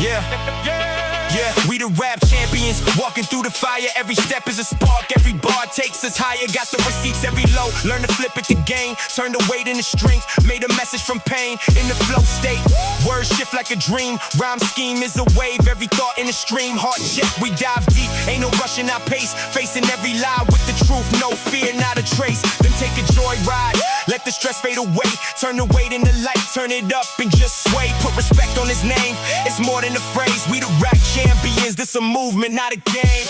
Yeah, we the rap champions, walking through the fire. Every step is a spark, every bar takes us higher. Got the receipts every low, learn to flip it to gain. Turn the weight into strength, made a message from pain. In the flow state, words shift like a dream. Rhyme scheme is a wave, every thought in a stream. Heart check, we dive deep, ain't no rushing our pace. Facing every lie with the truth, no fear, not a trace. Then take a joy ride, let the stress fade away. Turn the weight into light, turn it up and just sway. Put respect on his name, it's more than a phrase. We the rap champions, this a movement, not a game.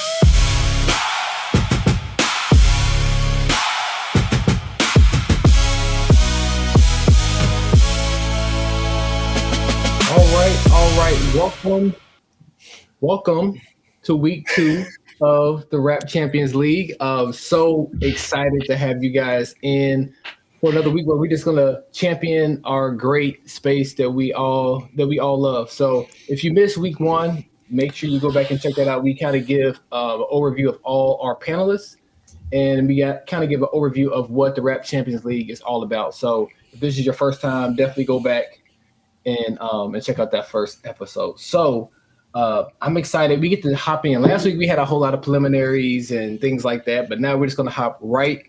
All right. Welcome to week 2 of the Rap Champions League. So excited to have you guys in for another week where we're just gonna champion our great space that we all love. So if you missed week 1, make sure you go back and check that out. We kind of give an overview of all our panelists, and we kind of give an overview of what the Rap Champions League is all about. So if this is your first time, definitely go back and check out that first episode. So I'm excited. We get to hop in. Last week we had a whole lot of preliminaries and things like that, but now we're just going to hop right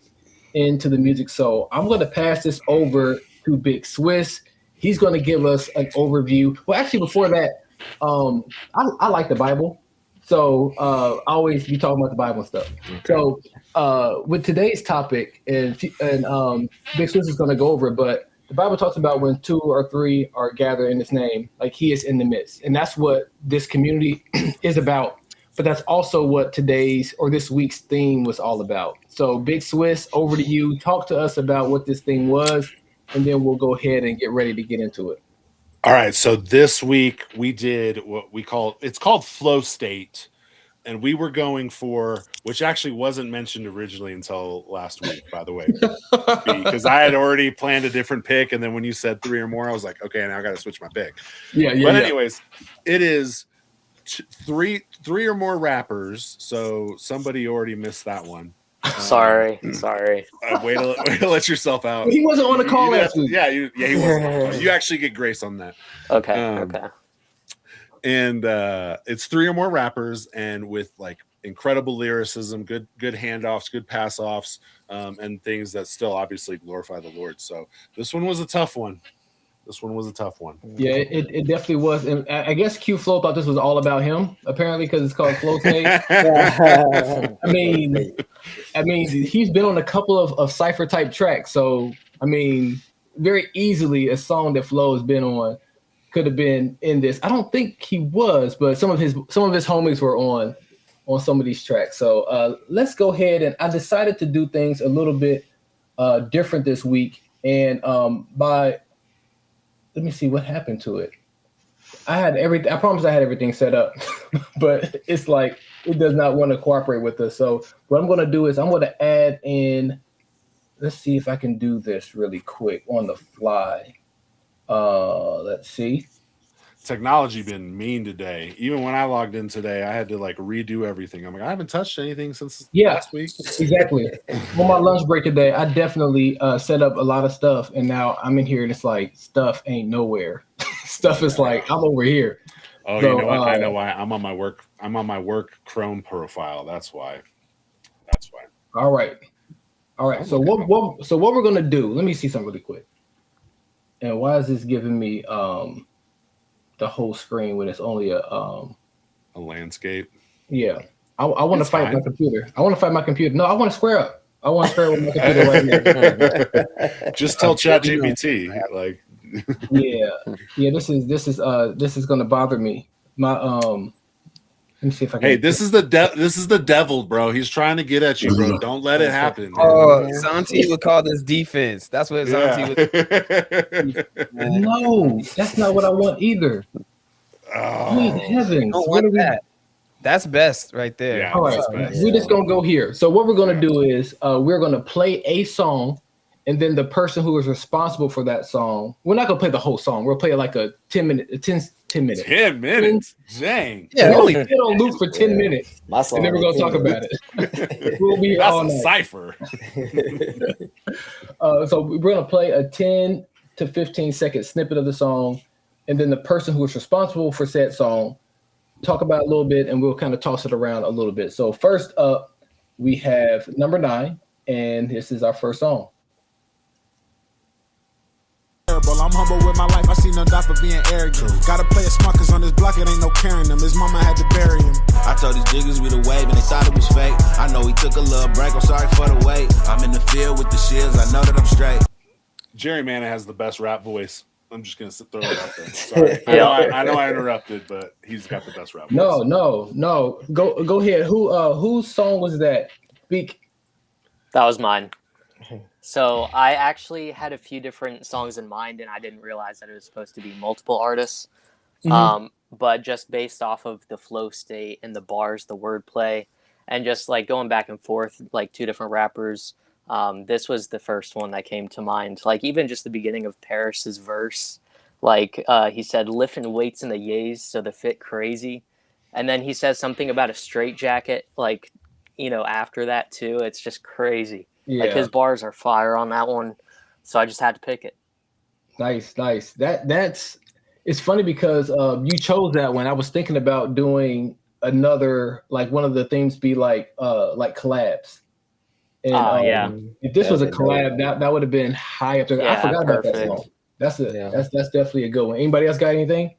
into the music. So I'm going to pass this over to Big Swiss. He's going to give us an overview. Well, actually, before that, I like the Bible. So I always be talking about the Bible and stuff. Okay. So with today's topic, and Big Swiss is going to go over it, but the Bible talks about when 2 or 3 are gathered in his name, like he is in the midst. And that's what this community is about. But that's also what today's or this week's theme was all about. So Big Swiss, over to you. Talk to us about what this thing was, and then we'll go ahead and get ready to get into it. All right. So this week we did what it's called flow state. And we were going for, which actually wasn't mentioned originally until last week, by the way, because I had already planned a different pick. And then when you said 3 or more, I was like, okay, now I got to switch my pick. But anyways, it is three or more rappers. So somebody already missed that one. Sorry. Way to let yourself out. He wasn't on the call last week. Yeah, he wasn't. You actually get grace on that. Okay. And it's 3 or more rappers, and with like incredible lyricism, good handoffs, good pass offs, and things that still obviously glorify the Lord. So this one was a tough one. Yeah, it definitely was. And I guess Q Flow thought this was all about him, apparently, because it's called Flow State. I mean, he's been on a couple of cypher type tracks. So I mean, very easily a song that Flow has been on could have been in this. I don't think he was, but some of his homies were on some of these tracks. So let's go ahead, and I decided to do things a little bit different this week. And let me see what happened to it. I had everything. I promised I had everything set up, but it's like it does not want to cooperate with us. So what I'm going to do is I'm going to add in. Let's see if I can do this really quick on the fly. Let's see. Technology been mean today. Even when I logged in today, I had to like redo everything. I'm like, I haven't touched anything since last week. Exactly. On my lunch break today, I definitely set up a lot of stuff, and now I'm in here and it's like stuff ain't nowhere. Stuff is like I'm over here. Oh, so, you know what? I know why. I'm on my work Chrome profile. That's why. All right. So what we're gonna do? Let me see something really quick. And why is this giving me the whole screen when it's only a landscape? Yeah, I want to fight my computer. No, I want to square up. I want to square up with my computer right now. Just tell ChatGPT, like. Yeah. This is gonna bother me. Let me see if I can. Hey, this is the devil, bro. He's trying to get at you, bro. Don't let it happen. Oh, Zanti would call this defense. That's what Zanti would. No, that's not what I want either. Oh, Sweet heavens! Don't want that. That's best right there. Yeah, all right, we're just gonna go here. So what we're gonna do is we're gonna play a song, and then the person who is responsible for that song, we're not gonna play the whole song. We'll play like a 10 minutes. 10 minutes. 10 minutes. Dang. Yeah, only sit on loop for 10 minutes. And then we're gonna talk about it. We'll be That's all a night. cipher. So we're gonna play a 10 to 15 second snippet of the song. and then the person who is responsible for said song talk about it a little bit, and we'll kind of toss it around a little bit. So first up, we have number 9, and this is our first song. I'm humble with my life, I see no doubt for being arrogant. Gotta play it smart, cause on this block it ain't no carrying him. His mama had to bury him. I told these jiggers we the wave and they thought it was fake. I know he took a little break, I'm sorry for the wait. I'm in the field with the shields, I know that I'm straight. Jerry Manna has the best rap voice. I'm just gonna throw it out there. Sorry, I know I interrupted, but he's got the best rap voice. No. Go ahead. Whose song was that? Speak. That was mine. So I actually had a few different songs in mind, and I didn't realize that it was supposed to be multiple artists. But just based off of the flow state and the bars, the wordplay, and just like going back and forth, like two different rappers, this was the first one that came to mind. Like even just the beginning of Paris's verse, like he said, lifting weights in the yays so the fit crazy, and then he says something about a straight jacket, like after that too. It's just crazy. Yeah. Like his bars are fire on that one, so I just had to pick it. Nice. That's it's funny because you chose that one. I was thinking about doing another, like one of the themes be like collabs. And if this was a collab, that would have been high up there. Yeah, I forgot about that song. That's definitely a good one. Anybody else got anything?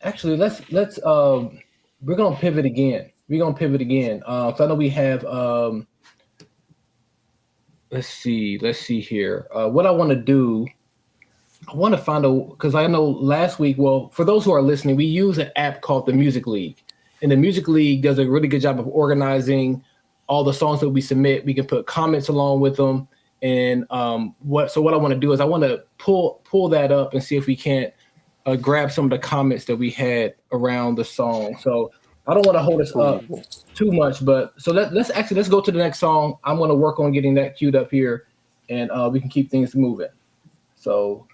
Actually, let's we're gonna pivot again. So I know we have let's see here. What I want to do, I want to find because I know last week, well, for those who are listening, we use an app called the Music League. And the Music League does a really good job of organizing all the songs that we submit. We can put comments along with them. And what I want to do is I want to pull that up and see if we can't grab some of the comments that we had around the song. So I don't want to hold us up too much, but so let's go to the next song. I'm going to work on getting that queued up here, and we can keep things moving. So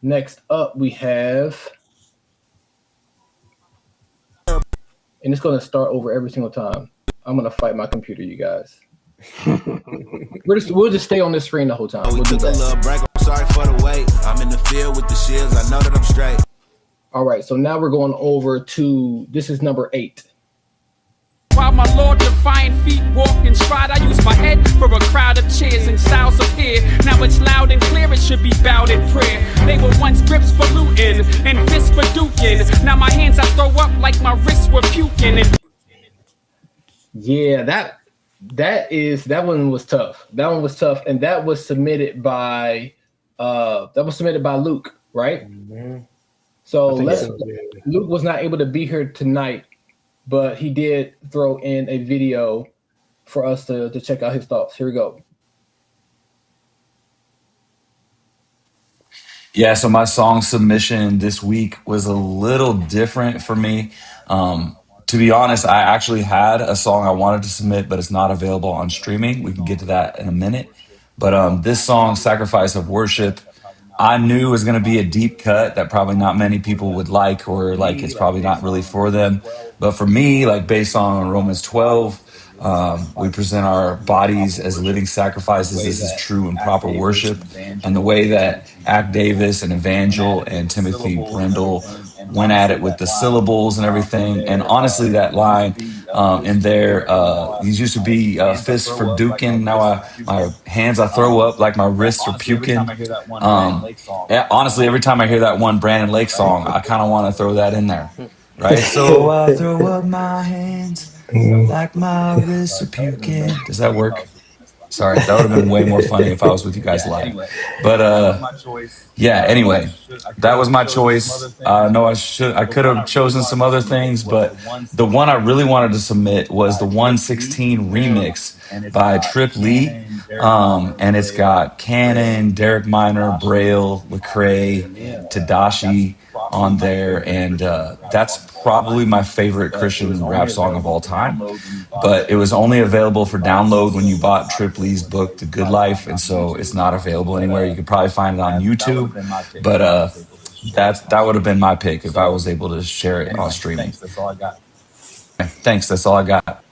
next up we have, and it's going to start over every single time. I'm going to fight my computer, you guys. We'll just stay on this screen the whole time. We took a little break, I'm sorry for the wait. I'm in the field with the shields, I know that I'm straight. All right, so now we're going over to, this is number 8. While my Lord defiant feet walk and stride, I use my head for a crowd of cheers and styles appear. Now it's loud and clear, it should be bowed in prayer. They were once grips for looting and fists for duking. Now my hands I throw up like my wrists were puking. Yeah, that one was tough. And that was submitted by Luke, right? Mm-hmm. So Luke was not able to be here tonight, but he did throw in a video for us to check out his thoughts. Here we go. Yeah, so my song submission this week was a little different for me. To be honest, I actually had a song I wanted to submit, but it's not available on streaming. We can get to that in a minute. But this song, Sacrifice of Worship, I knew was going to be a deep cut that probably not many people would like, or like it's probably not really for them. But for me, like based on Romans 12, we present our bodies as living sacrifices. This is true and proper worship. And the way that Act Davis and Evangel and Timothy Brindle went at it with the syllables and everything. And honestly, that line in there, these used to be fists for duking. Now my hands I throw up like my wrists are puking. Honestly, every time I hear that one Brandon Lake song, I kind of want to throw that in there. Right? So I throw up my hands like my wrists are puking. Does that work? Sorry, that would have been way more funny if I was with you guys live. But yeah, anyway, that was my choice. No, I could have chosen some other things, but the one I really wanted to submit was the 116 remix by Trip Lee. And it's got Cannon, Derek Minor, Braille, Lecrae, Tadashi on there, and that's probably my favorite Christian rap song of all time. But it was only available for download when you bought Trip Lee's book, The Good Life, and so it's not available anywhere. You could probably find it on YouTube, but that would have been my pick if I was able to share it on streaming. Thanks, that's all I got.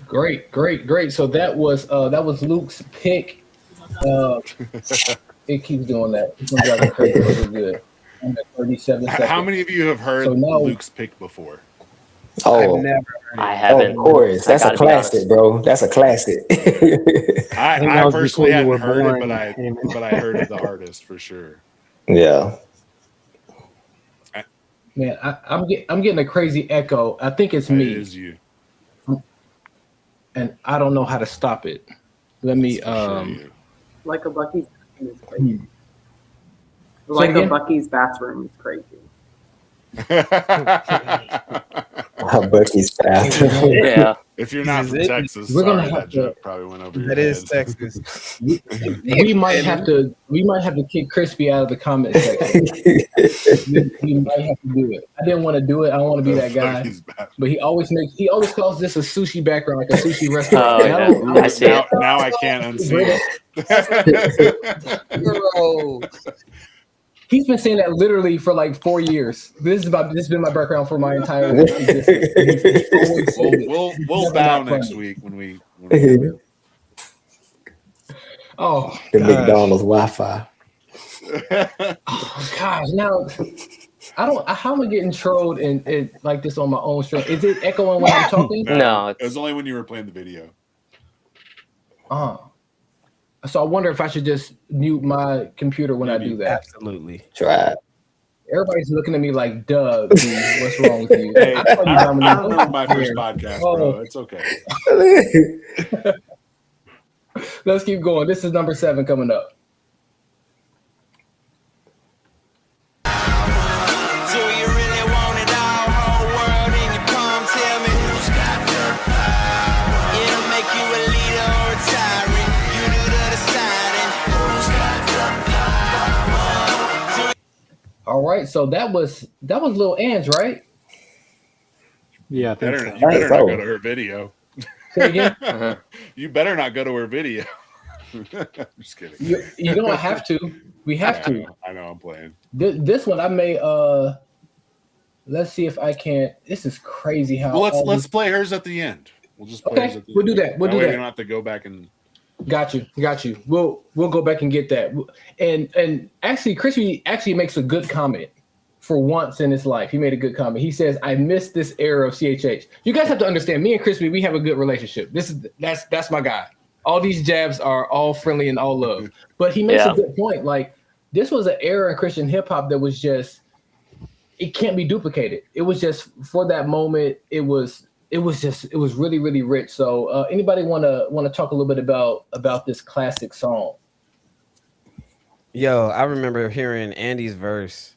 Great. So that was Luke's pick. It keeps doing that. It's gonna drive me crazy. It's good. I'm at 37 seconds. How many of you have heard So now- Luke's pick before? I've Oh, never heard I it. haven't. of course. That's I a gotta be honest. classic, bro. That's a classic. I that was personally before you hadn't were heard it, born, but I heard of the artist for sure. Yeah. Man, I'm getting a crazy echo. I think it's me, It is you. and I don't know how to stop it. Let me It's for sure you. Like a Bucky's bathroom is crazy. Say Like again? a Bucky's bathroom is crazy. Bucky's fast. Yeah. If you're not Is from it? Texas, We're gonna sorry, have that to- joke probably went over your That head. is Texas. we might have to kick Crispy out of the comment section. we might have to do it. I didn't want to do it. I don't want to be that guy. Bucky's back. But he always calls this a sushi background, like a sushi restaurant. Oh, And I yeah. don't- I see it. Now I can't unsee it. Bro. He's been saying that literally for like 4 years. This has been my background for my entire existence. He's always said it. We'll Never bow not next funny. week when we Oh, The gosh. McDonald's Wi-Fi. Oh, gosh. Now, how am I getting trolled and like this on my own stream? Is it echoing when I'm talking? No, It was it's only when you were playing the video. So I wonder if I should just mute my computer when I do that. Absolutely. Try it. Everybody's looking at me like, Doug, dude, what's wrong with you? Hey, I thought you I Dominic. remember my first podcast, bro. It's okay. Let's keep going. This is number 7 coming up. Do you really want it all? Whole world in your palm, tell me who's got the power? It'll make you a leader or a tyrant. You do the deciding. Who's got the power? All right, so that was Lil Ange, right? Yeah, I think You so. better not so. go to her video. Say again. You better not go to her video. Just kidding. You don't have to. We have to. I know I'm playing. This one I may let's see if I can. This is crazy how. Well, all let's these- play hers at the end. We'll just play Okay, hers at the we'll end. do that. We'll do way that. You don't have to go back and. Got you. We'll go back and get that. And actually, Crispy actually makes a good comment for once in his life. He made a good comment. He says, "I miss this era of CHH." You guys have to understand. Me and Crispy, we have a good relationship. That's my guy. All these jabs are all friendly and all love. But he makes Yeah. a good point. Like this was an era in Christian hip hop that was just it can't be duplicated. It was just for that moment. It was really, really rich. So anybody want to talk a little bit about this classic song? Yo, I remember hearing Andy's verse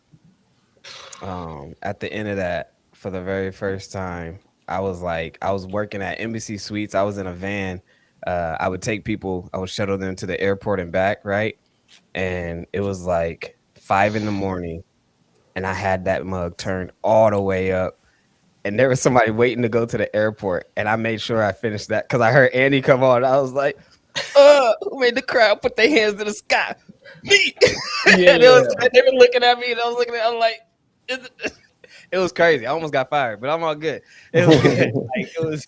at the end of that for the very first time. I was working at Embassy Suites. I was in a van. I would take people, I would shuttle them to the airport and back, right? And it was like 5 a.m, and I had that mug turned all the way up. And there was somebody waiting to go to the airport, and I made sure I finished that because I heard Andy come on. I was like, who made the crowd put their hands in the sky? Me. Yeah. And they were looking at me, and I was looking at them like, it was crazy. I almost got fired, but I'm all good. It was good. Like,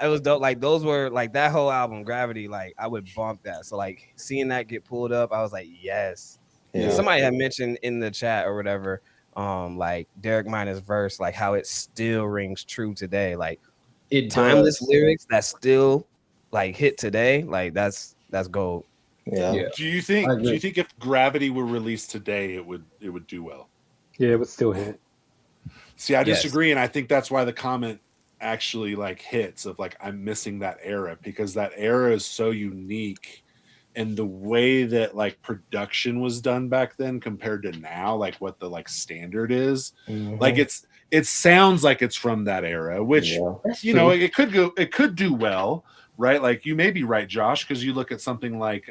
it was dope. Like those were like that whole album, Gravity. Like I would bump that. So like seeing that get pulled up, I was like, yes. Yeah. Somebody had mentioned in the chat or whatever, like Derek Miner's verse, like how it still rings true today. Like It timeless does. lyrics that still like hit today. Like that's gold. Yeah. Yeah. Do you I think agree. if Gravity were released today, it would do well? Yeah, it would still hit. See, I Yes. disagree, and I think that's why the comment actually like hits of like I'm missing that era because that era is so unique, and the way that like production was done back then compared to now, like what the like standard is, like it sounds like it's from that era, which Yeah. you know it could do well, right? Like you may be right, Josh, because you look at something like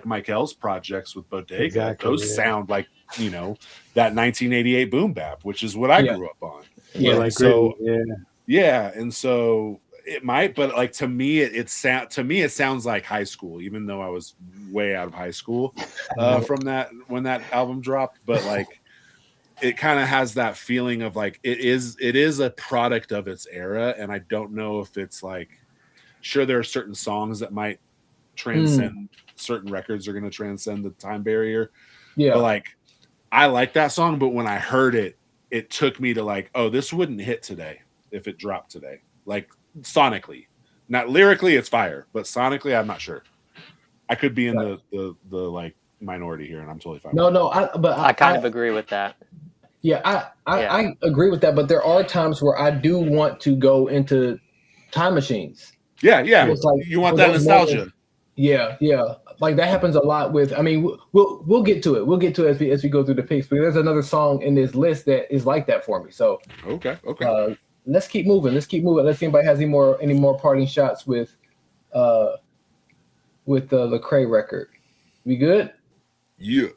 Michael's projects with Bodega, Exactly, those yeah. sound like that 1988 boom bap, which is what I Yeah. grew up on. Yeah, like so Gritty, yeah. yeah, and so it might, but like to me, it sounds like high school, even though I was way out of high school from that when that album dropped. But like, it kind of has that feeling of like it is a product of its era, and I don't know if it's like, sure there are certain songs that might transcend certain records are going to transcend the time barrier. Yeah. But like, I like that song, but when I heard it, it took me to like, oh, this wouldn't hit today if it dropped today. Like sonically, not lyrically, it's fire, but sonically, I'm not sure. I could be in the like minority here, and I'm totally fine. No, I kind of agree with that. Yeah, I agree with that, but there are times where I do want to go into time machines. Yeah. It's like, You want that nostalgia. Yeah. Like that happens a lot with. I mean, we'll get to it. We'll get to it as we go through the picks. But there's another song in this list that is like that for me. So okay. Let's keep moving. Let's see if anybody has any more parting shots with the Lecrae record. We good? Yeah.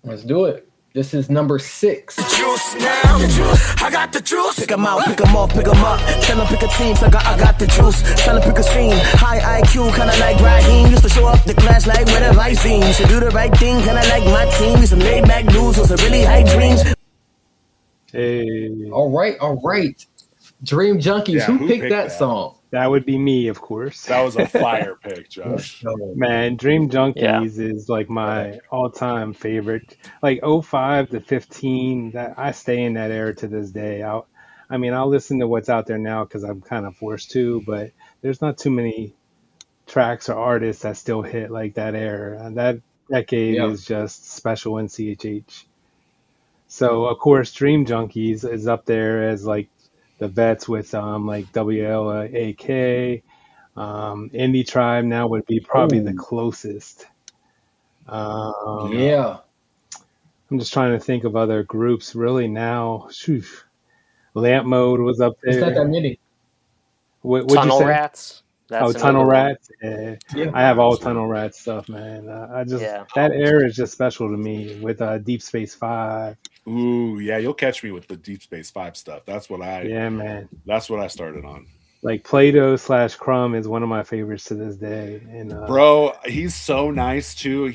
Let's do it. This is number 6. Juice now, I got the juice. Pick 'em out, pick 'em up, pick 'em up. Tell 'em pick a team, I got the juice. Tell 'em pick a scene. High IQ, kinda like Raheem. Used to show up the class like with a rising. You should do the right thing, kinda like my team. We some laid back dudes with some really high dreams. Hey. All right. Dream Junkies. Yeah, who picked that song? That would be me, of course. That was a fire pick, Josh. Man, Dream Junkies is like my all-time favorite. Like 05 to 15, that I stay in that era to this day. I'll listen to what's out there now because I'm kind of forced to, but there's not too many tracks or artists that still hit like that era. And that decade is just special in CHH. So of course, Dream Junkies is up there as like the vets with like WLAK. Indie Tribe now would be probably the closest. I'm just trying to think of other groups really now. Lamp Mode was up there. It's not that many. What'd Tunnel you say? Rats. That's Tunnel one. Rats. Yeah. I have all Tunnel Rats stuff, man. That era is just special to me with Deep Space 5. Ooh, yeah, you'll catch me with the Deep Space 5 stuff. That's what I started on. Like Play-Doh / Crumb is one of my favorites to this day. And bro, he's so nice too.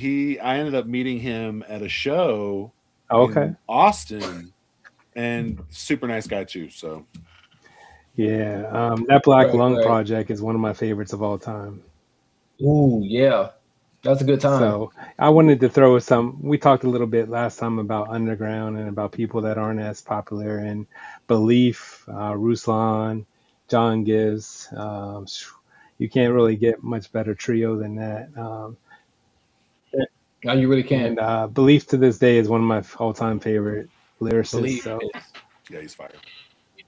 I ended up meeting him at a show in Austin, and super nice guy too. So yeah, that Black Lung Project is one of my favorites of all time. Ooh, yeah. That's a good time. So I wanted to throw we talked a little bit last time about underground and about people that aren't as popular, and Belief, Ruslan, John Gibbs. You can't really get much better trio than that. No, you really can't. And Belief to this day is one of my all-time favorite lyricists. So. Yeah, he's fire.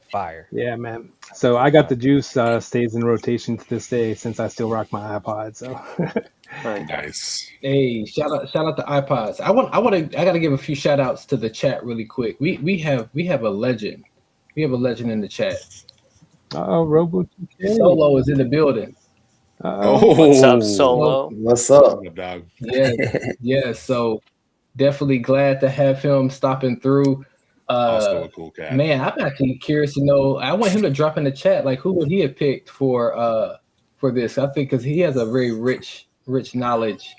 Fire. Yeah, man. So I got the juice. Stays in rotation to this day since I still rock my iPod. So nice. Hey, shout out to iPods. I gotta give a few shout outs to the chat really quick. We have a legend. We have a legend in the chat. Robo Solo is in the building. What's up, Solo? What's up, dog? Yeah. So definitely glad to have him stopping through. Also a cool cat. Man, I'm actually curious to know. I want him to drop in the chat like who would he have picked for this. I think because he has a very rich knowledge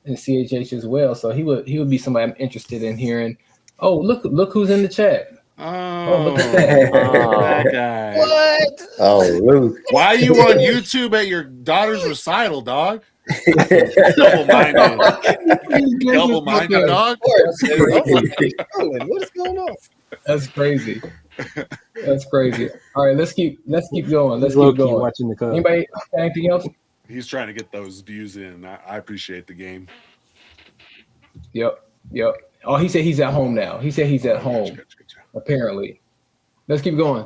in CHH as well. So he would be somebody I'm interested in hearing. Oh, look who's in the chat. Oh, look at that. That guy. What? Oh, Luke. Why are you on YouTube at your daughter's recital, dog? Double-minded. Double-minded, dog. What's going on? That's crazy. All right, let's keep going. Let's keep going. Watching the club. Anybody anything else? He's trying to get those views in. I appreciate the game. Yep. Oh, he said he's at home now. He said he's at home. Gotcha. Apparently. Let's keep going.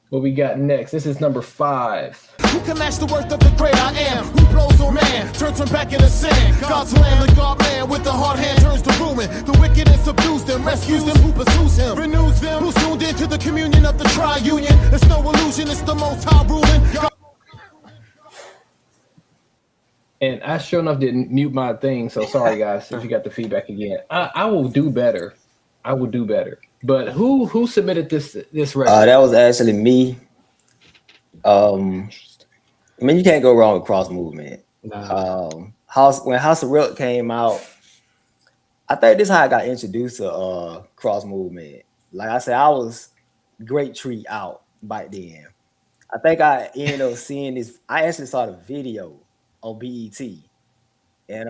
What we got next? This is number 5. Who can match the worth of the great I am? Who blows on man, turns him back into sand? God's lamb, the God man with the hard hand turns to ruin. The wicked and subdues them, rescues them who pursues him, renews them who's tuned into the communion of the tri-union. It's no illusion, it's the most high ruling. And I sure enough didn't mute my thing, so sorry guys if you got the feedback again. I will do better. But who submitted this record? That was actually me. I mean, you can't go wrong with Cross Movement. No. When House of Rock came out, I think this is how I got introduced to Cross Movement. Like I said, I was Great Tree out back then. I think I ended up seeing this. I actually saw the video on BET. And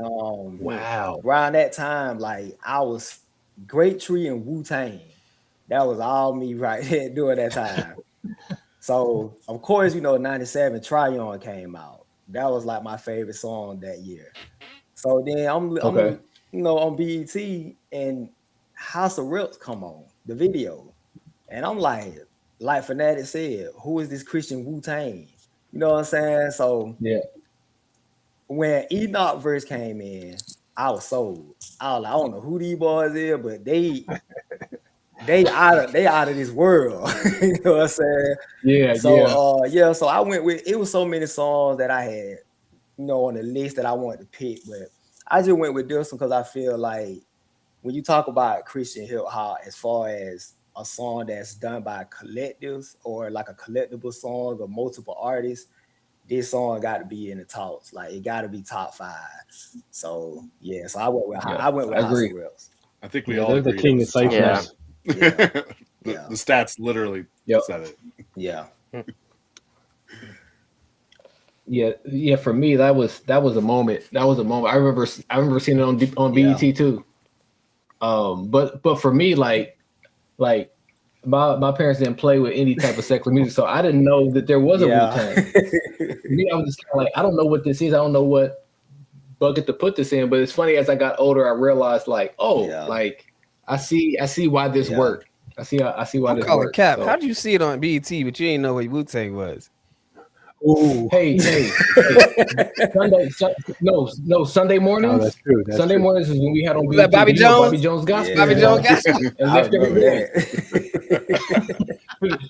Wow. around that time, like I was Great Tree and Wu-Tang. That was all me right there during that time. So of course, 97 Tryon came out. That was like my favorite song that year. So then I'm Okay. on BET and House of Reps come on the video. And I'm like Fanatic said, who is this Christian Wu-Tang? You know what I'm saying? So Yeah. when Enoch verse came in, I was sold. I was like, I don't know who these boys is, but they out of this world. You know what I'm saying? Yeah. So so I went with it was so many songs that I had, on the list that I wanted to pick, but I just went with this one because I feel like when you talk about Christian hip hop, as far as a song that's done by collectives or like a collectible song of multiple artists, this song got to be in the tops. Like it got to be top 5. So yeah, so I went with Yeah, House agree. of Reps. I think we Yeah, all they're the agreed king it of was top ciphers. five. Yeah. The stats literally Yep. said it. Yeah. Yeah. For me, that was a moment. That was a moment. I remember seeing it on BET too. But for me, like my parents didn't play with any type of secular music, so I didn't know that there was a Wu-Tang. For me, I was just kind of like, I don't know what this is. I don't know what bucket to put this in. But it's funny, as I got older, I realized like, like I see why this worked. I see why I'm this calling worked. cap. So. How'd you see it on BET, but you ain't know what Wu-Tang was? Ooh. Hey. Sunday mornings. Oh, that's true. That's Sunday true. mornings is when we had on Was that BET Bobby video, Jones? Bobby Jones Gospel. Bobby Jones Gospel. And I Lift Every remember Voice.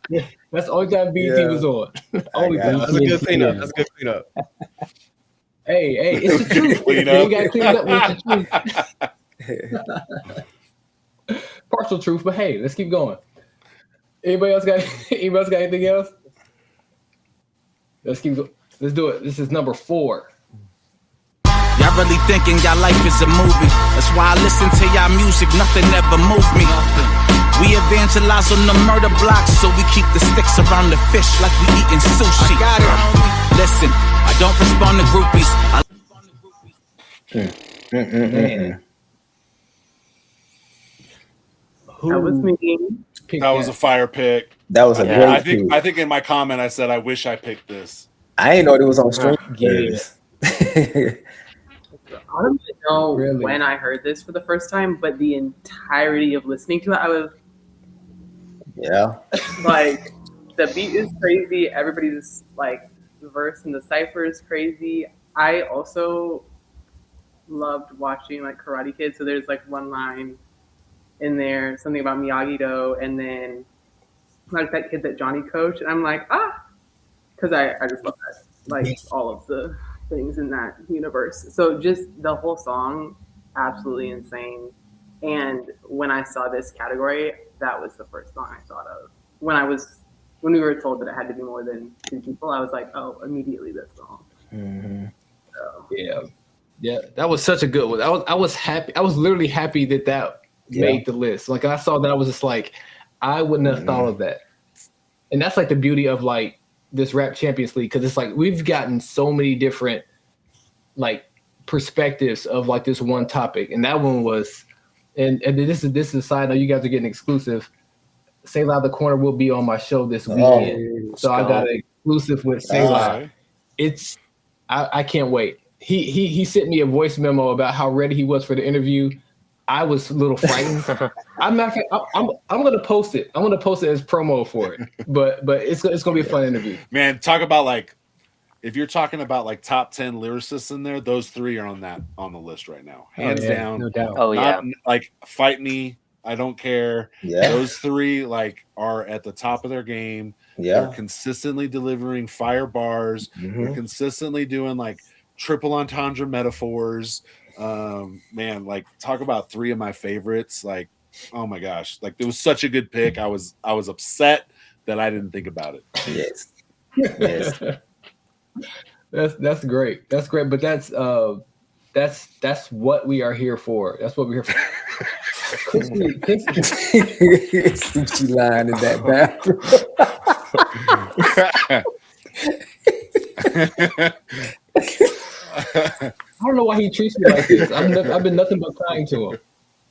that. That's the only time BET was on. Only time. That's a good cleanup. That's a good cleanup. Hey, it's the truth. You gotta clean it up when it's the truth. Partial truth, but hey, let's keep going. Anybody else got anything else? Let's do it. This is number 4. Y'all really thinking y'all life is a movie. That's why I listen to y'all music, nothing ever moved me. We evangelize on the murder blocks, so we keep the sticks around the fish like we eating sushi. I got it, homie. Listen, I don't respond to groupies. That was me. That was a fire pick. That was a great pick. I think in my comment I said I wish I picked this. I didn't know it was on stream. I don't even know when I heard this for the first time, but the entirety of listening to it, I was like, the beat is crazy. Everybody's like, the verse and the cipher is crazy. I also loved watching like Karate Kid. So there's like one line in there, something about Miyagi-Do, and then like that kid that Johnny coached, and I'm like, because I just love that, like all of the things in that universe. So just the whole song, absolutely insane. And when I saw this category, that was the first song I thought of. When we were told that it had to be more than 2 people, I was like, oh, immediately this song. Mm-hmm. So. Yeah, that was such a good one. I was happy. I was literally happy that made the list. Like I saw that, I was just like, I wouldn't have thought of that. And that's like the beauty of like this Rap Champions League, because it's like we've gotten so many different like perspectives of like this one topic, and that one was, and this is a side note, you guys are getting exclusive. Say Loud the Corner will be on my show this weekend, so I got an exclusive with Say Loud. It's I can't wait. He sent me a voice memo about how ready he was for the interview. I was a little frightened. I'm gonna post it. I'm gonna post it as promo for it. But it's gonna be a fun interview. Man, talk about like, if you're talking about like top 10 lyricists in there, those 3 are on the list right now, hands down. No doubt. Oh yeah. Like Fight Me, I Don't Care. Yeah. Those 3 like are at the top of their game. Yeah. They're consistently delivering fire bars. They're consistently doing like triple entendre metaphors. Man, like talk about 3 of my favorites. Like, oh my gosh, like it was such a good pick. I was upset that I didn't think about it. Yes. That's great. That's great. But that's what we are here for. That's what we're here for. Sushi line in that bathroom. I don't know why he treats me like this. I've been nothing but kind to him.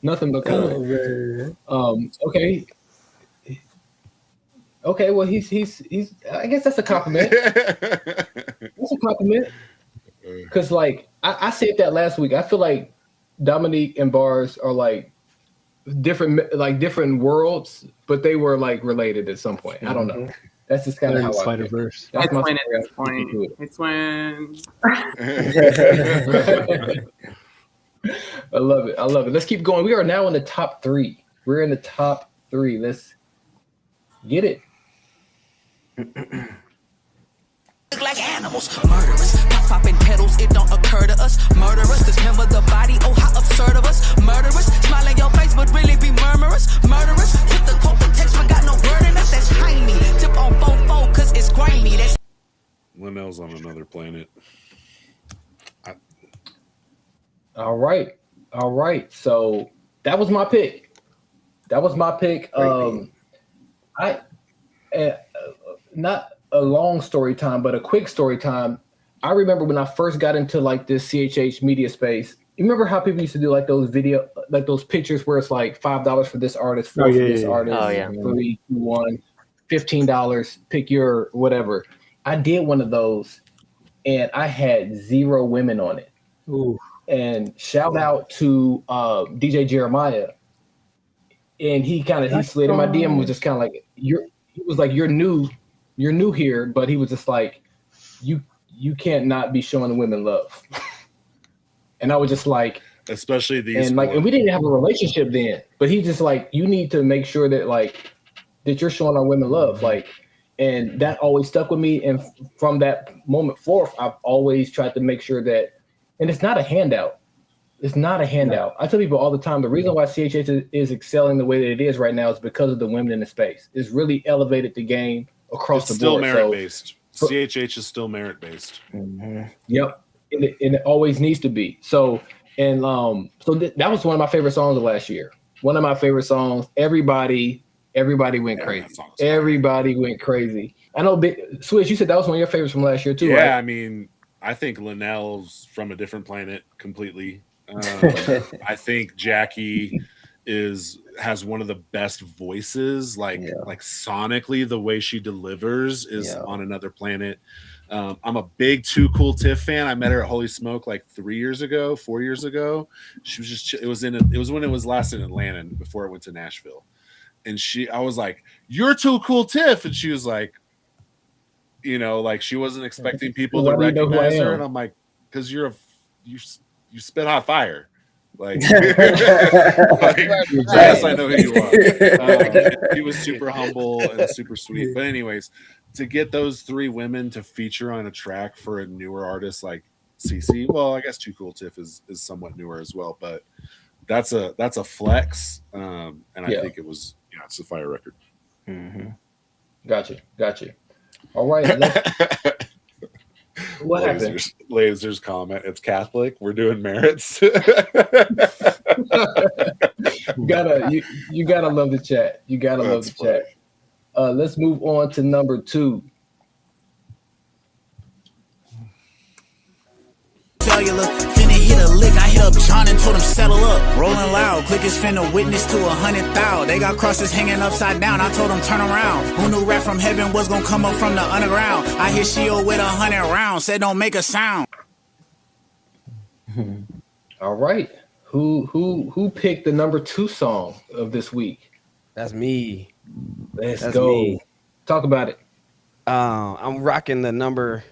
Nothing but kind. Okay. Okay, well he's I guess that's a compliment. That's a compliment. Cause like I said that last week. I feel like Dominique and Bars are like different worlds, but they were like related at some point. I don't know. That's just kind of how I feel. Spider-Verse. That's my when story. at this point. It's when I love it. Let's keep going. We are now in the top 3. We're in the top 3. Let's get it. Like animals, murderous, popping kettles, it don't occur to us. Murderous, dismember the body, oh how absurd of us. Murderous, smile in your face, but really be murmurous. Murderous, hit the quote, the text, but got no word in us. That's tiny. Tip on 4-4, cause it's grimy. That's Linnell's on another planet. All right. So that was my pick. Not a long story time, but a quick story time. I remember when I first got into like this CHH media space. You remember how people used to do like those those pictures where it's like $5 for this artist, $4 for this artist, $3, $2, $1, $15, pick your whatever. I did one of those, and I had 0 women on it. Ooh. And shout out to DJ Jeremiah, and he slid in my DM and was just kind of like you're new here, but he was just like you can't not be showing the women love. And I was just like, especially these, and we didn't have a relationship then, but he just like, you need to make sure that that you're showing our women love, and that always stuck with me. And from that moment forth, I've always tried to make sure that. And it's not a handout. It's not a handout. I tell people all the time, the reason why CHH is excelling the way that it is right now is because of the women in the space. It's really elevated the game across the board. Still merit-based. CHH is still merit-based. Mm-hmm. Yep. And it always needs to be. So that was one of my favorite songs of last year. One of my favorite songs. Everybody went crazy. Everybody went crazy. I know, Switch, you said that was one of your favorites from last year too, right? Yeah, I mean, I think Linnell's from a different planet completely. I think Jackie has one of the best voices, like sonically, the way she delivers is on another planet. I'm a big Too Cool Tiff fan. I met her at Holy Smoke like 4 years ago. She was just, it was when it was last in Atlanta before it went to Nashville. And I was like, "You're Too Cool Tiff." And she was like, she wasn't expecting people to recognize her. And I'm like, "Cause you spit hot fire." Like, yes, I know who you are. She was super humble and super sweet. But anyways, to get those 3 women to feature on a track for a newer artist like CC, well, I guess Too Cool Tiff is somewhat newer as well, but that's a flex. And I think it's a fire record. Mm-hmm. Gotcha. All right. What happened? Lasers comment. It's Catholic. We're doing merits. you gotta love the chat. You gotta love the chat. Let's move on to number 2. cellular, finna hit a lick. I hit up John and told him settle up. Rolling loud, click is finna witness to 100,000. They got crosses hanging upside down. I told them turn around. Who knew rap from heaven was gonna come up from the underground? I hear Shio with 100 rounds. Said don't make a sound. All right. Who picked the number 2 song of this week? That's me. Let's go. Me. Talk about it. I'm rocking the number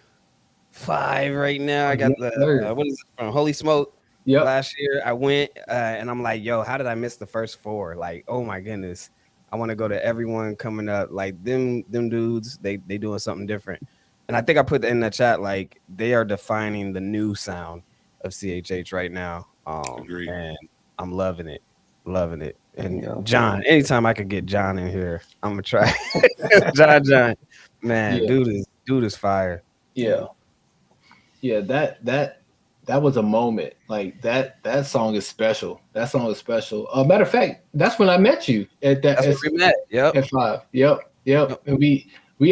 5 right now. I got the what is it from Holy Smoke? Yeah. Last year I went and I'm like, yo, how did I miss the first 4? Like, oh my goodness. I want to go to everyone coming up. Like them dudes, they doing something different. And I think I put in the chat, like they are defining the new sound of CHH right now. Agreed. And I'm loving it. And John, anytime I could get John in here, I'm gonna try. John, man, dude is fire. Yeah, that was a moment. Like that song is special. That song is special. Matter of fact, that's when I met you at that. That's when we met. Yep. At 5. Yep. And we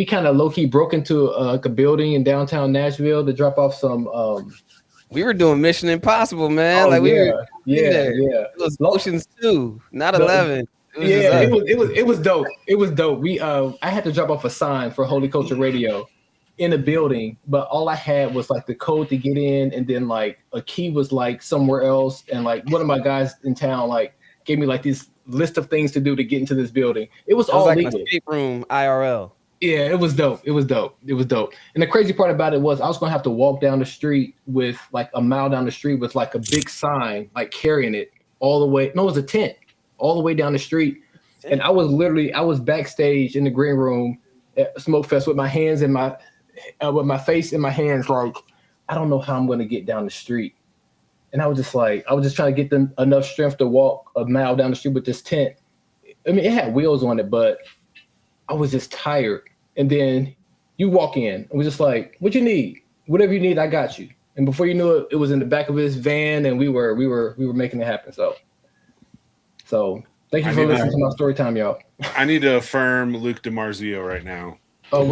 kind of low key broke into like a building in downtown Nashville to drop off some. We were doing Mission Impossible, man. Oh like we were yeah. It was Oceans 2, not 11. It was dope. It was dope. I had to drop off a sign for Holy Culture Radio in a building, but all I had was like the code to get in, and then like a key was like somewhere else, and like one of my guys in town like gave me like this list of things to do to get into this building. It was all like legal. an escape room IRL. Yeah, it was dope. It was dope. And the crazy part about it was I was gonna have to walk down the street with like a mile down the street with like a big sign, like carrying it all the way. No, it was a tent all the way down the street. And I was backstage in the green room at Smoke Fest with my hands in my with my face in my hands, like, I don't know how I'm gonna get down the street. And I was just trying to get them enough strength to walk a mile down the street with this tent. I mean, it had wheels on it, but I was just tired. And then you walk in, and was just like, what you need? Whatever you need, I got you. And before you knew it, it was in the back of his van, and we were making it happen. So thank you for listening to my story time, y'all. I need to affirm Luke DiMarzio right now. Oh,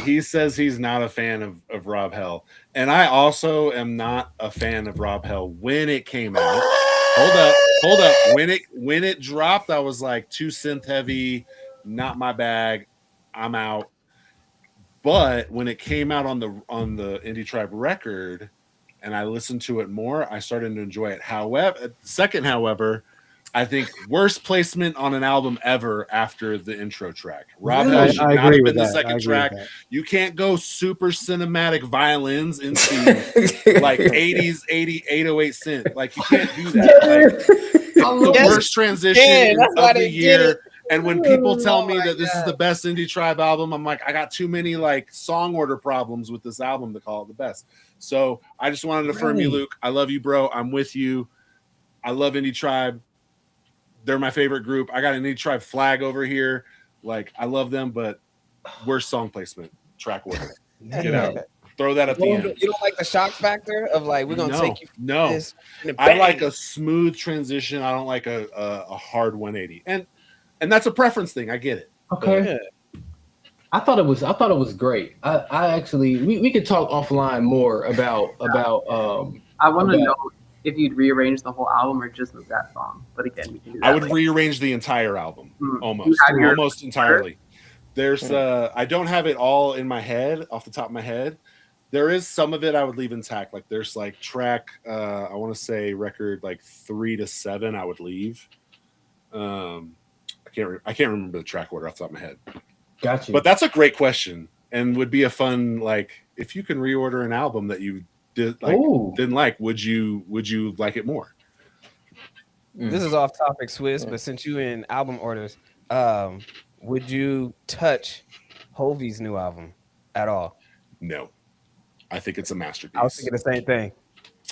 he says he's not a fan of Rob Hell, and I also am not a fan of Rob Hell when it came out. Hold up. When it dropped, I was like, too synth heavy, not my bag. I'm out. But when it came out on the Indie Tribe record, and I listened to it more, I started to enjoy it. However, I think worst placement on an album ever after the intro track. Rob Hell should not have been the second track. You can't go super cinematic violins into like 80s 808 synth. Like, you can't do that. Like, the worst transition of the year. And when people tell me that this is the best Indie Tribe album, I'm like, I got too many like song order problems with this album to call it the best. So I just wanted to affirm you, Luke. I love you, bro. I'm with you. I love Indie Tribe. They're my favorite group. I got an Indie Tribe flag over here. Like, I love them, but worst song placement, track order. Get out. Throw that at the end. You don't like the shock factor of like, we're gonna take you. No, this I like a smooth transition. I don't like a hard 180. And that's a preference thing. I get it. Okay. I thought it was great. I actually we could talk offline more about I want to know if you'd rearrange the whole album or just with that song. But again, we can do that. I would rearrange the entire album almost entirely. There's I don't have it all in my head off the top of my head. There is some of it I would leave intact. Like, there's like track I want to say record like 3 to 7 I would leave. I can't remember the track order off the top of my head. Gotcha. But that's a great question, and would be a fun, like, if you can reorder an album that you didn't like, would you like it more? This is off topic, Swiss, but since you in album orders, would you touch Hovey's new album at all? No, I think it's a masterpiece. I was thinking the same thing.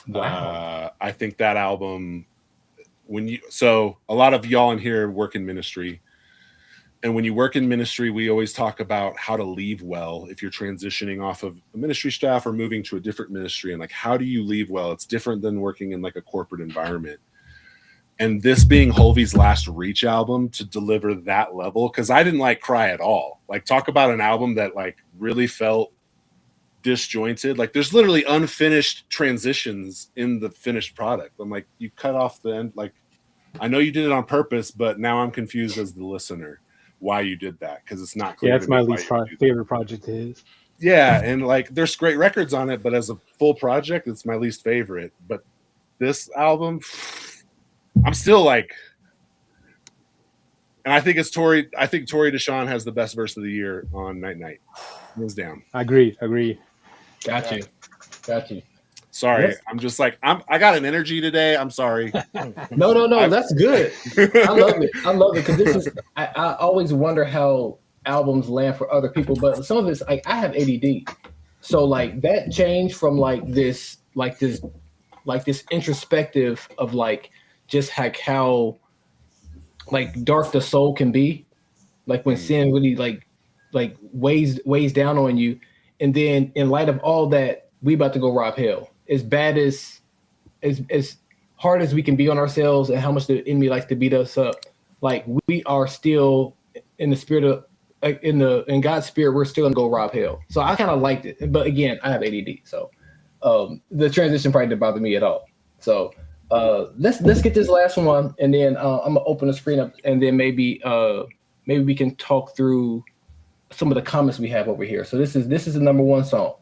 Wow. I think that album, so a lot of y'all in here work in ministry, and when you work in ministry, we always talk about how to leave well if you're transitioning off of a ministry staff or moving to a different ministry, and like, how do you leave well? It's different than working in like a corporate environment. And this being Hovey's last Reach album, to deliver that level, because I didn't like cry at all. Like, talk about an album that like really felt disjointed. Like, there's literally unfinished transitions in the finished product. I'm like, you cut off the end. Like, I know you did it on purpose, but now I'm confused as the listener why you did that, because it's not clear. Yeah, it's my least favorite project of his. Yeah, and like, there's great records on it, but as a full project, it's my least favorite. But this album, I'm still like, and I think Tory Deshawn has the best verse of the year on Night Night. Hands down. I agree. Got you. Sorry, Yes. I'm just like, I got an energy today. I'm sorry. No, that's good. I love it because this is. I always wonder how albums land for other people, but some of it's like, I have ADD, so like that change from this introspective of like just like how like dark the soul can be, like when sin really like weighs down on you, and then in light of all that, we about to go rob hell. As bad as hard as we can be on ourselves and how much the enemy likes to beat us up, like, we are still in the spirit in God's spirit, we're still gonna go Rob Hill. So I kind of liked it, but again, I have ADD, so the transition probably didn't bother me at all. So let's get this last one, and then I'm gonna open the screen up, and then maybe we can talk through some of the comments we have over here. So this is the number one song.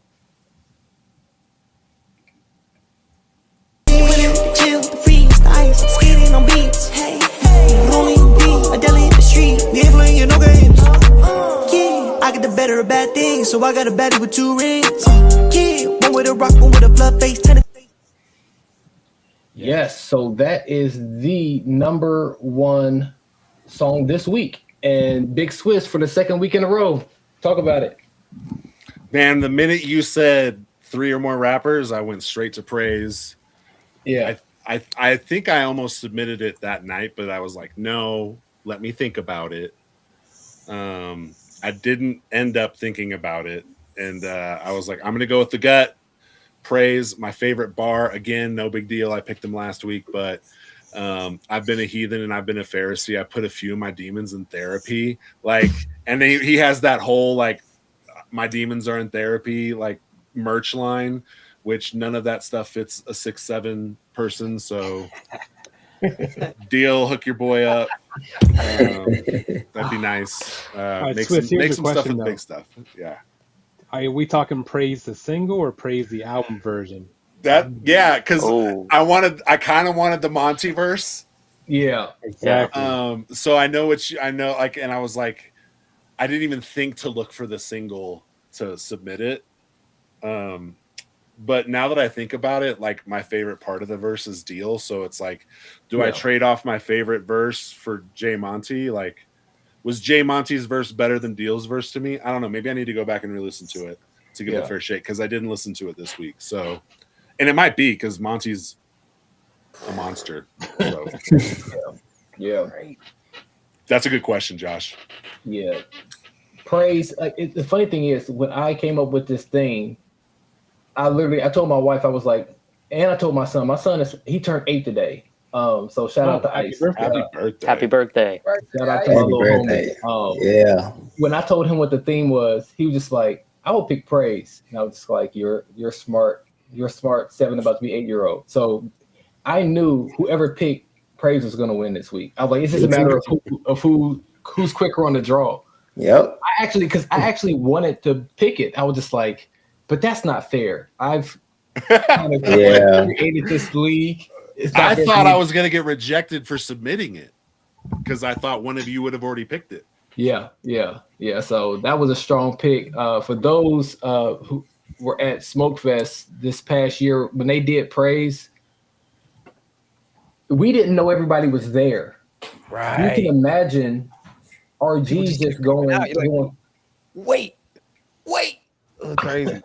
Chill, freeze, ice, skating on beats. Hey, lonely beat, a deli in the street. Playing no games. Yeah, I get the better of bad things, so I got a baddie with 2 rings. Yeah, one with a rock, one with a blood face. Yes, so that is the number one song this week, and Big Swiss for the second week in a row. Talk about it. Man, the minute you said 3 or more rappers, I went straight to Praise. Yeah. I think I almost submitted it that night, but I was like, no, let me think about it. I didn't end up thinking about it, and I was like, I'm going to go with the gut. Praise, my favorite bar. Again, no big deal. I picked him last week, but I've been a heathen and I've been a Pharisee. I put a few of my demons in therapy. Like, and he has that whole, like, my demons are in therapy, like, merch line, which none of that stuff fits a 6'7" person. So deal, hook your boy up. That'd be nice. Right, make Swiss, some stuff question, with though. big stuff. Yeah. Are we talking Praise the single or Praise the album version? Because I kind of wanted the Monty verse. Yeah, exactly. So I know like, and I was like, I didn't even think to look for the single to submit it. But now that I think about it, like, my favorite part of the verse is Deal. So it's like, do I trade off my favorite verse for Jay Monty? Like, was Jay Monty's verse better than Deal's verse to me? I don't know. Maybe I need to go back and re-listen to it to give it a fair shake, because I didn't listen to it this week. So, and it might be because Monty's a monster. So. Yeah. That's a good question, Josh. Yeah. Praise. The funny thing is, when I came up with this thing, I told my wife, I was like, and I told my son he turned 8 today. So shout out to Ice. Happy birthday. Happy birthday. Shout out to my little homie. Yeah. When I told him what the theme was, he was just like, I will pick Praise. And I was just like, you're smart. You're smart 7 about to be 8-year-old. So I knew whoever picked Praise was going to win this week. I was like, it's just a matter of who's quicker on the draw. Yep. I actually wanted to pick it. I was just like, but that's not fair. I've kind of created this league. I thought I was going to get rejected for submitting it because I thought one of you would have already picked it. Yeah. So that was a strong pick. For those who were at Smokefest this past year, when they did Praise, we didn't know everybody was there. Right. You can imagine RG's just going. Wait. It was crazy.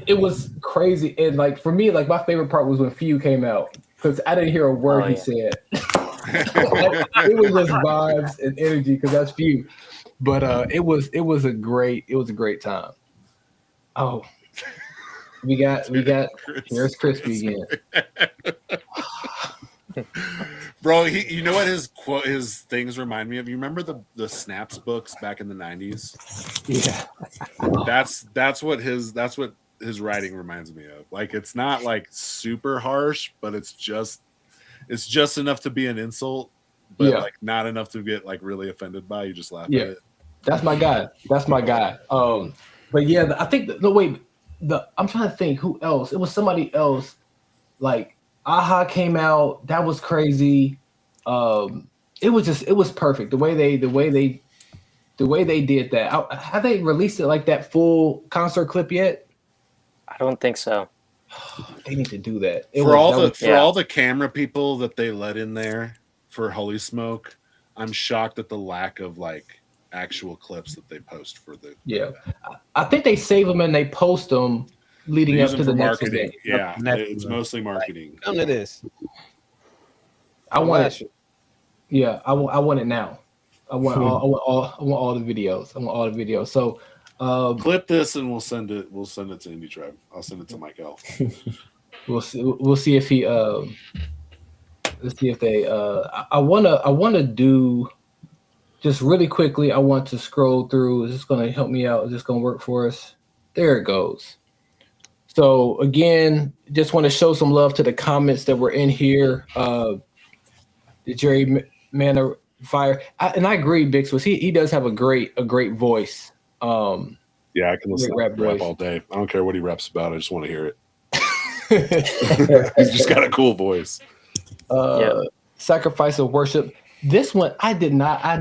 It was crazy. And like, for me, like, my favorite part was when Few came out, because I didn't hear a word he said. It was just vibes and energy, because that's Few. But it was a great time. Oh, we got here's Crispy again. Bro, you know what his things remind me of? You remember the Snaps books back in the 90s? Yeah. That's what his writing reminds me of. Like, it's not like super harsh, but it's just enough to be an insult, but like not enough to get like really offended by. You just laugh at it. That's my guy. But yeah, I think I'm trying to think who else. It was somebody else. Like, Aha came out. That was crazy. It was perfect. The way they did that. Have they released it like that full concert clip yet? I don't think so. They need to do that. For all the camera people that they let in there for Holy Smoke, I'm shocked at the lack of like actual clips that they post for the. Yeah, I think they save them and they post them leading up to the next marketing. event. Yeah, it's mostly marketing. Come to this. I want it. Yeah, I want it now. I want all the videos. I want all the videos. So clip this and we'll send it to Indie Tribe. I'll send it to Mike L. We'll see if he let's see if they I wanna do just really quickly, I want to scroll through. Is this going to help me out? Is this going to work for us? There it goes. So again, just want to show some love to the comments that were in here. The Jerry Manor Fire, and I agree, Bix was he does have a great voice. Yeah, I can listen to rap all day. I don't care what he raps about. I just want to hear it. He's just got a cool voice. Sacrifice of Worship. This one I'd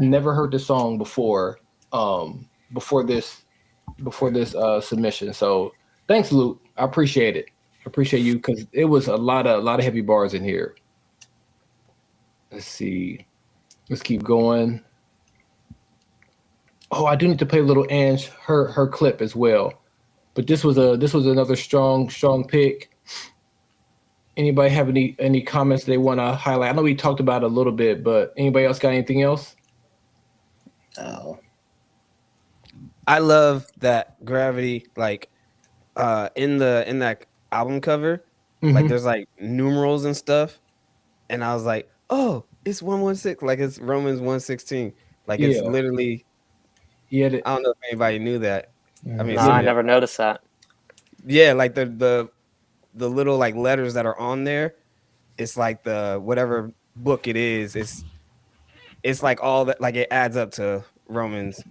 never heard the song before this submission. So thanks, Luke. I appreciate it. I appreciate you because it was a lot of heavy bars in here. Let's see. Let's keep going. Oh, I do need to play a little Ange, her clip as well. But this was another strong pick. Anybody have any comments they want to highlight? I know we talked about it a little bit, but anybody else got anything else? Oh. I love that Gravity, like in that album cover, like there's like numerals and stuff, and I was like, oh, it's 116, like it's Romans 1:16, like it's literally. Yeah, I don't know if anybody knew that. I mean, I never noticed that. Yeah, like the little like letters that are on there, it's like the whatever book it is. It's like all that, like it adds up to Romans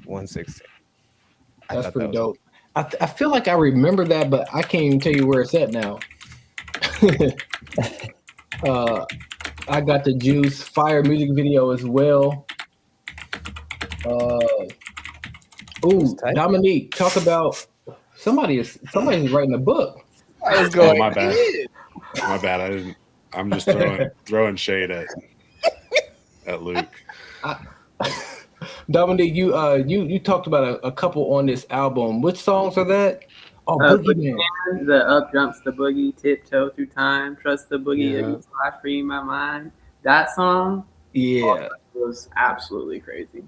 1:16. That's pretty dope. I feel like I remember that, but I can't even tell you where it's at now. I got the Juice Fire music video as well. Dominique, talk about somebody's writing a book. Let's go. Oh, my bad. My bad. I'm just throwing shade at Luke. Dominique, you talked about a couple on this album. Which songs are that? Oh, Boogie Man. The Up Jumps the Boogie, Tiptoe Through Time, Trust the Boogie, Against I Free My Mind. That song, was absolutely crazy.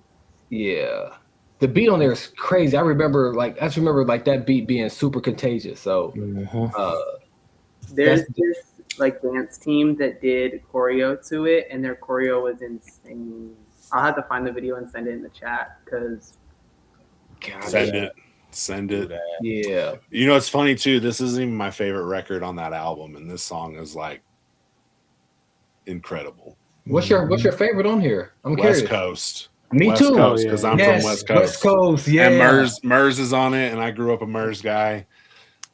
Yeah, the beat on there is crazy. I remember that beat being super contagious. So there's this like dance team that did choreo to it, and their choreo was insane. I'll have to find the video and send it in the chat because Send it. Yeah. You know, it's funny too. This isn't even my favorite record on that album, and this song is like incredible. What's your favorite on here? I'm curious. West Coast. Me West too. Coast, because I'm from West Coast. West Coast, yeah. And Murs is on it, and I grew up a Murs guy,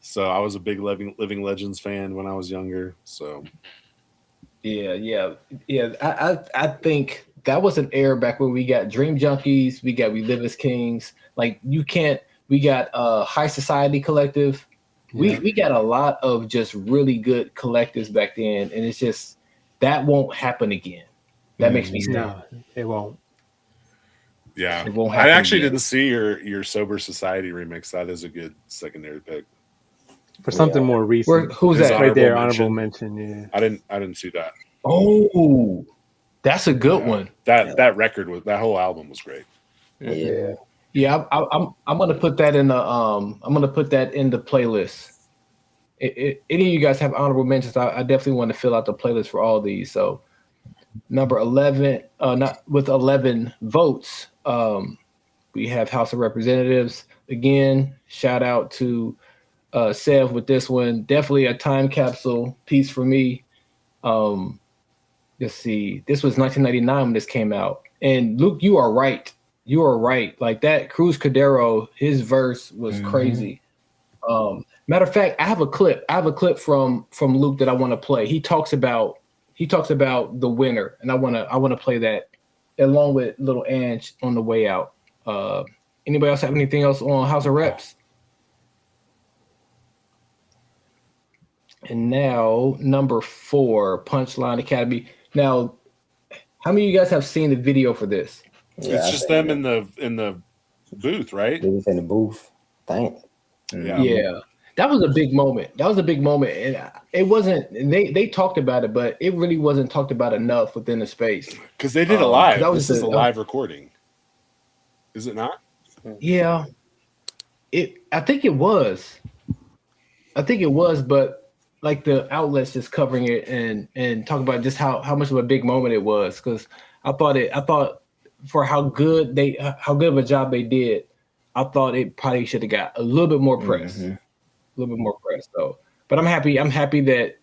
so I was a big Living Legends fan when I was younger. So, yeah. I think that was an era back when we got Dream Junkies, we Live as Kings. Like we got High Society Collective. We got a lot of just really good collectives back then, and it's just that won't happen again. That makes me sad. No, it won't. Yeah, it won't I actually again. didn't see your Sober Society remix. That is a good secondary pick For something more recent. Who's that? Right there, honorable mention. Yeah, I didn't see that. Oh, that's a good one. That record that whole album was great. Yeah. I'm gonna put that in the playlist. Any of you guys have honorable mentions? I definitely want to fill out the playlist for all these. So number 11, not with 11 votes, we have House of Representatives. Again, shout out to Sev with this one. Definitely a time capsule piece for me. Let's see. This was 1999 when this came out. And Luke, you are right. You are right. Like that Cruz Cordero, his verse was crazy. Matter of fact, I have a clip from Luke that I want to play. He talks about the winner, and I want to play that along with little Ange on the way out. Anybody else have anything else on House of Reps? And now number 4, Punchline Academy. Now, how many of you guys have seen the video for this? It's just them in the booth, right? They was in the booth. Thank. Yeah. That was a big moment. And it wasn't. They talked about it, but it really wasn't talked about enough within the space. Because they did a live. This is a live recording. Is it not? Yeah. I think it was, but like the outlets just covering it and talking about just how much of a big moment it was. Because I thought for how good of a job they did, I thought it probably should have got a little bit more press, a little bit more press. So, but I'm happy that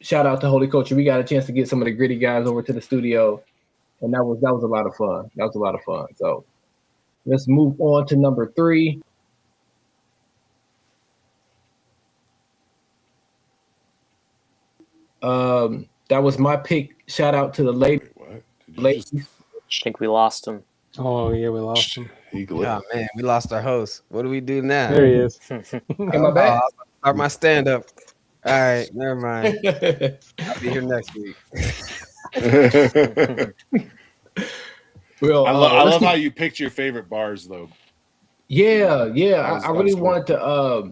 shout out to Holy Culture. We got a chance to get some of the gritty guys over to the studio, and that was a lot of fun. That was a lot of fun. So let's move on to number 3. That was my pick. Shout out to the ladies. I think we lost him. Oh yeah, we lost him. Oh man, we lost our host. What do we do now? There he is. Am I back? I'll start my stand up. All right, never mind. I'll be here next week. Well, I love how you picked your favorite bars though. Yeah. I really wanted to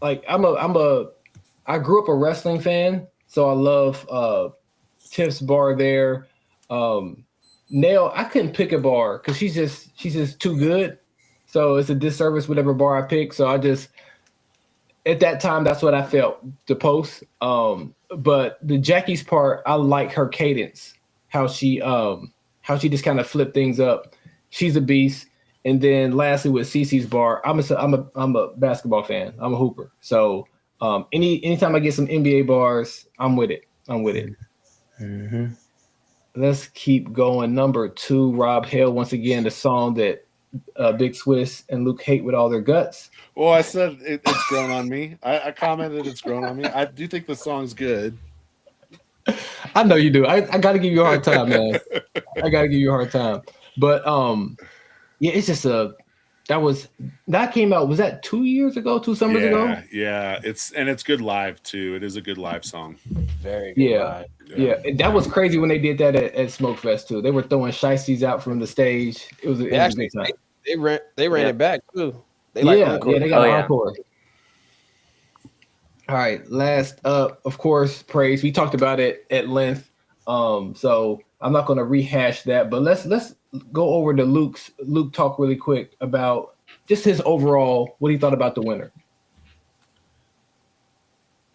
I grew up a wrestling fan, so I love Tiff's bar there. Nail, I couldn't pick a bar because she's just too good. So it's a disservice whatever bar I pick. So I just at that time that's what I felt to post. But the Jackie's part, I like her cadence, how she just kind of flipped things up. She's a beast. And then lastly with Cece's bar, I'm a basketball fan. I'm a hooper. So anytime I get some NBA bars, I'm with it. Mm-hmm. Let's keep going. Number 2, Rob Hill. Once again, the song that Big Swiss and Luke hate with all their guts. Well, I said it's grown on me. I commented it's grown on me. I do think the song's good. I know you do. I got to give you a hard time, man. I got to give you a hard time. But yeah, it's just that came out. Was that 2 years ago? 2 summers ago? Yeah. It's good live too. It is a good live song. Very good. Live. Yeah. That was crazy when they did that at Smokefest too. They were throwing shiesties out from the stage. It was a big time. They ran it back too. They got an encore. All right, last up, of course, praise. We talked about it at length, so I'm not going to rehash that. But let's go over to Luke talk really quick about just his overall, what he thought about the winner.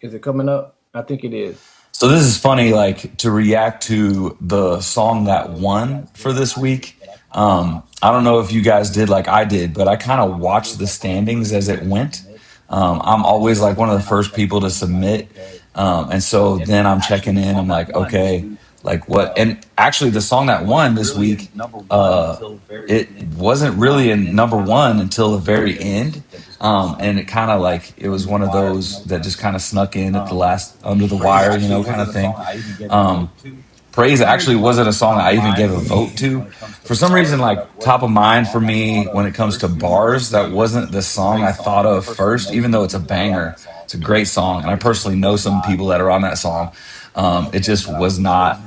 Is it coming up? I think it is. So this is funny, like to react to the song that won for this week. I don't know if you guys did like I did, but I kind of watched the standings as it went. I'm always like one of the first people to submit. And so then I'm checking in. I'm like, okay, like what? And actually the song that won this week, it wasn't really in number 1 until the very end. And it kind of like, it was one of those that just kind of snuck in at the last, under the wire, kind of thing. Praise actually wasn't a song I even gave a vote to. For some reason, like top of mind for me when it comes to bars, that wasn't the song I thought of first, even though it's a banger. It's a great song. And I personally know some people that are on that song. It just was not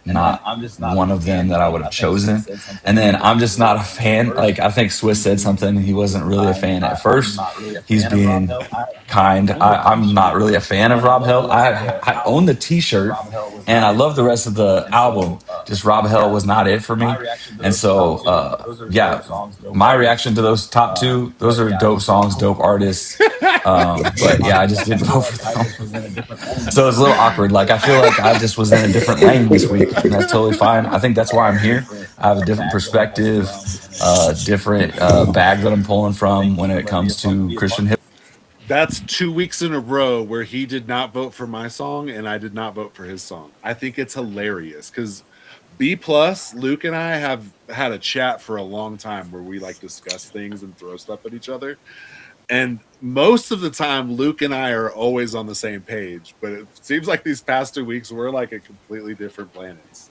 one of them that I would have chosen. And then I'm just not a fan. Like I think Swiss said something. He wasn't really a fan at first. He's being kind. I'm not really a fan of Rob Hill. I own the t-shirt and I love the rest of the album. Just Rob Hill was not it for me. And so, my reaction to those top 2, those are dope songs, dope artists. But yeah, I just didn't vote for them. So it's a little awkward. Like I feel like I just was in a different lane this week, and that's totally fine. I think that's why I'm here. I have a different perspective, different bag that I'm pulling from when it comes to Christian hip. That's 2 weeks in a row where he did not vote for my song and I did not vote for his song. I think it's hilarious because B+, Luke and I have had a chat for a long time where we like discuss things and throw stuff at each other. And most of the time, Luke and I are always on the same page. But it seems like these past 2 weeks, we're like at completely different planets.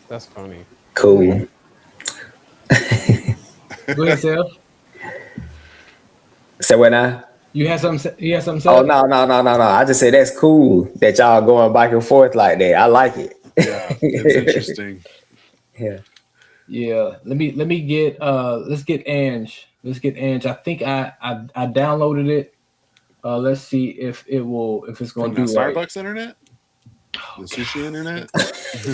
That's funny. Cool. Go ahead, Seth. So when You had something to say? Oh no. I just say that's cool that y'all going back and forth like that. I like it. Yeah, it's interesting. Yeah. Let me get let's get Ange. I think I downloaded it. Let's see if it's going to do Starbucks right. internet? The sushi internet?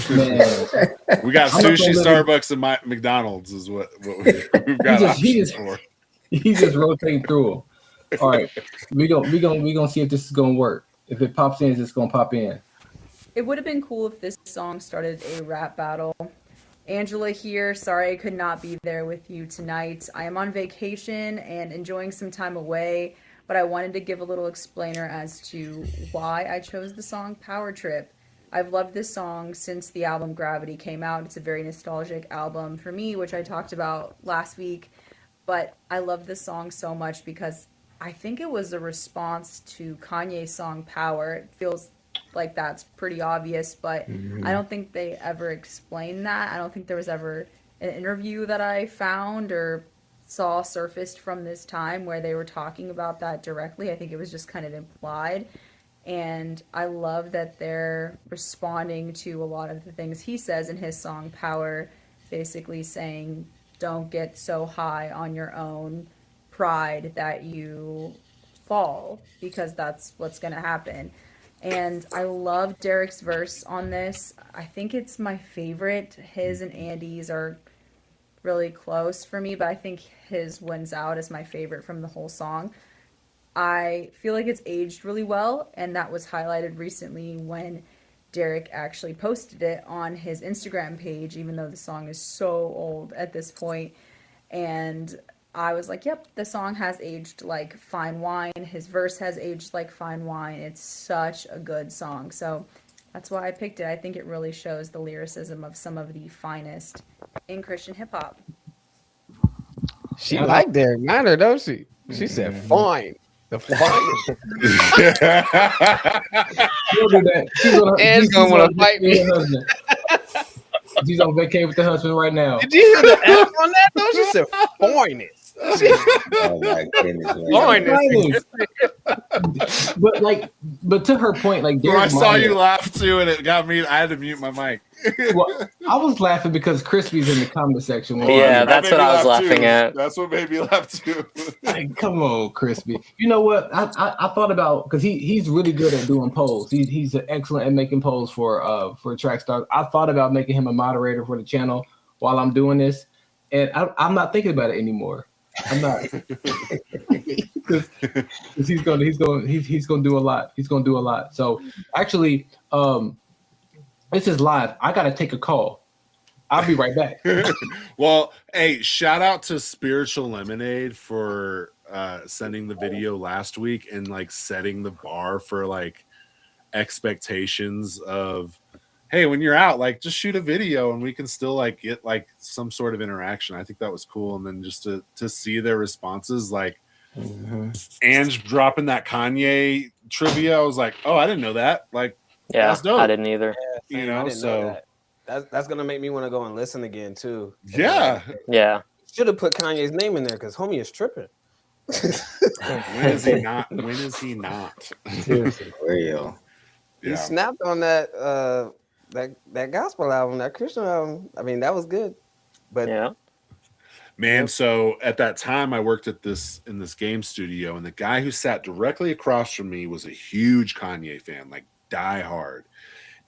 Man. We got sushi, Starbucks, and McDonald's is what we've got options for. He's just rotating through them. All right, we gonna see if this is gonna work. If it pops in, it's gonna pop in. It would have been cool if this song started a rap battle. Angela here. Sorry I could not be there with you tonight. I am on vacation and enjoying some time away, but I wanted to give a little explainer as to why I chose the song Power Trip. I've loved this song since the album Gravity came out. It's a very nostalgic album for me, which I talked about last week. But I love this song so much because I think it was a response to Kanye's song Power. It feels like that's pretty obvious, but I don't think they ever explained that. I don't think there was ever an interview that I found or saw surfaced from this time where they were talking about that directly. I think it was just kind of implied. And I love that they're responding to a lot of the things he says in his song Power, basically saying, don't get so high on your own pride that you fall, because that's what's going to happen. And I love Derek's verse on this. I think it's my favorite. His and Andy's are really close for me, but I think his wins out as my favorite from the whole song. I feel like it's aged really well, and that was highlighted recently when Derek actually posted it on his Instagram page, even though the song is so old at this point. And I was like, yep, the song has aged like fine wine. His verse has aged like fine wine. It's such a good song. So that's why I picked it. I think it really shows the lyricism of some of the finest in Christian hip hop. She liked Derek Minor, don't she? She said, fine. The fine. She'll do that. Anne's going to want to fight me. She's on vacation with the husband right now. Did you hear the F on that, though? She said, finest. Oh my goodness. But to her point, like I saw you laugh too, and it got me. I had to mute my mic. Well, I was laughing because Crispy's in the comment section. Yeah, that's what I was laughing at. That's what made me laugh too. Like, come on, Crispy. You know what? I thought about, because he's really good at doing polls. He's excellent at making polls for track stars. I thought about making him a moderator for the channel while I'm doing this, and I'm not thinking about it anymore. I'm not, because he's gonna do a lot. He's gonna do a lot. So actually, this is live. I gotta take a call. I'll be right back. Well, hey, shout out to Spiritual Lemonade for sending the video last week and like setting the bar for like expectations of, hey, when you're out, like just shoot a video and we can still like get like some sort of interaction. I think that was cool. And then just to see their responses, like Ange dropping that Kanye trivia, I was like, oh, I didn't know that. Like, yeah, that's dope. I didn't either. Yeah, you know, so that's gonna make me want to go and listen again too. Yeah, yeah. Should have put Kanye's name in there because homie is tripping. When is he not? When is he not? Seriously, real. He snapped on that that gospel album, that Christian album. I mean, that was good. But yeah, man. So at that time, I worked at in this game studio, and the guy who sat directly across from me was a huge Kanye fan, like die hard.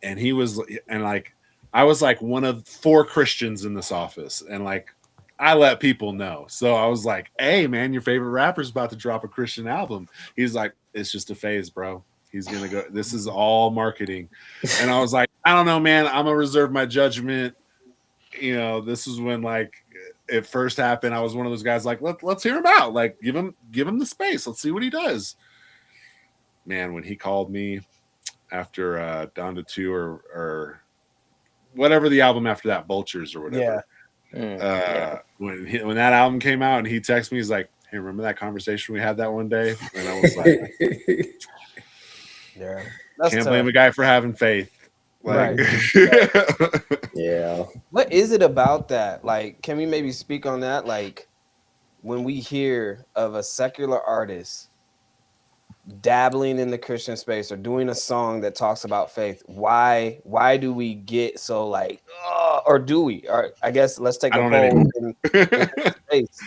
And he was, and like I was like one of 4 Christians in this office, and like I let people know. So I was like, "Hey, man, your favorite rapper's about to drop a Christian album." He's like, "It's just a phase, bro. He's gonna go. This is all marketing." And I was like, "I don't know, man. I'm gonna reserve my judgment." You know, this is when like it first happened. I was one of those guys like, let's hear him out. Like, give him the space. Let's see what he does. Man, when he called me after Down to 2 or whatever the album after that, Vultures or whatever. Yeah. When that album came out and he texted me, he's like, "Hey, remember that conversation we had that one day?" And I was like, yeah, can't blame a guy for having faith. Like, right. Yeah. What is it about that? Like, can we maybe speak on that? Like, when we hear of a secular artist dabbling in the Christian space or doing a song that talks about faith, why do we get so like, or do we? Or I guess let's take a poll in space.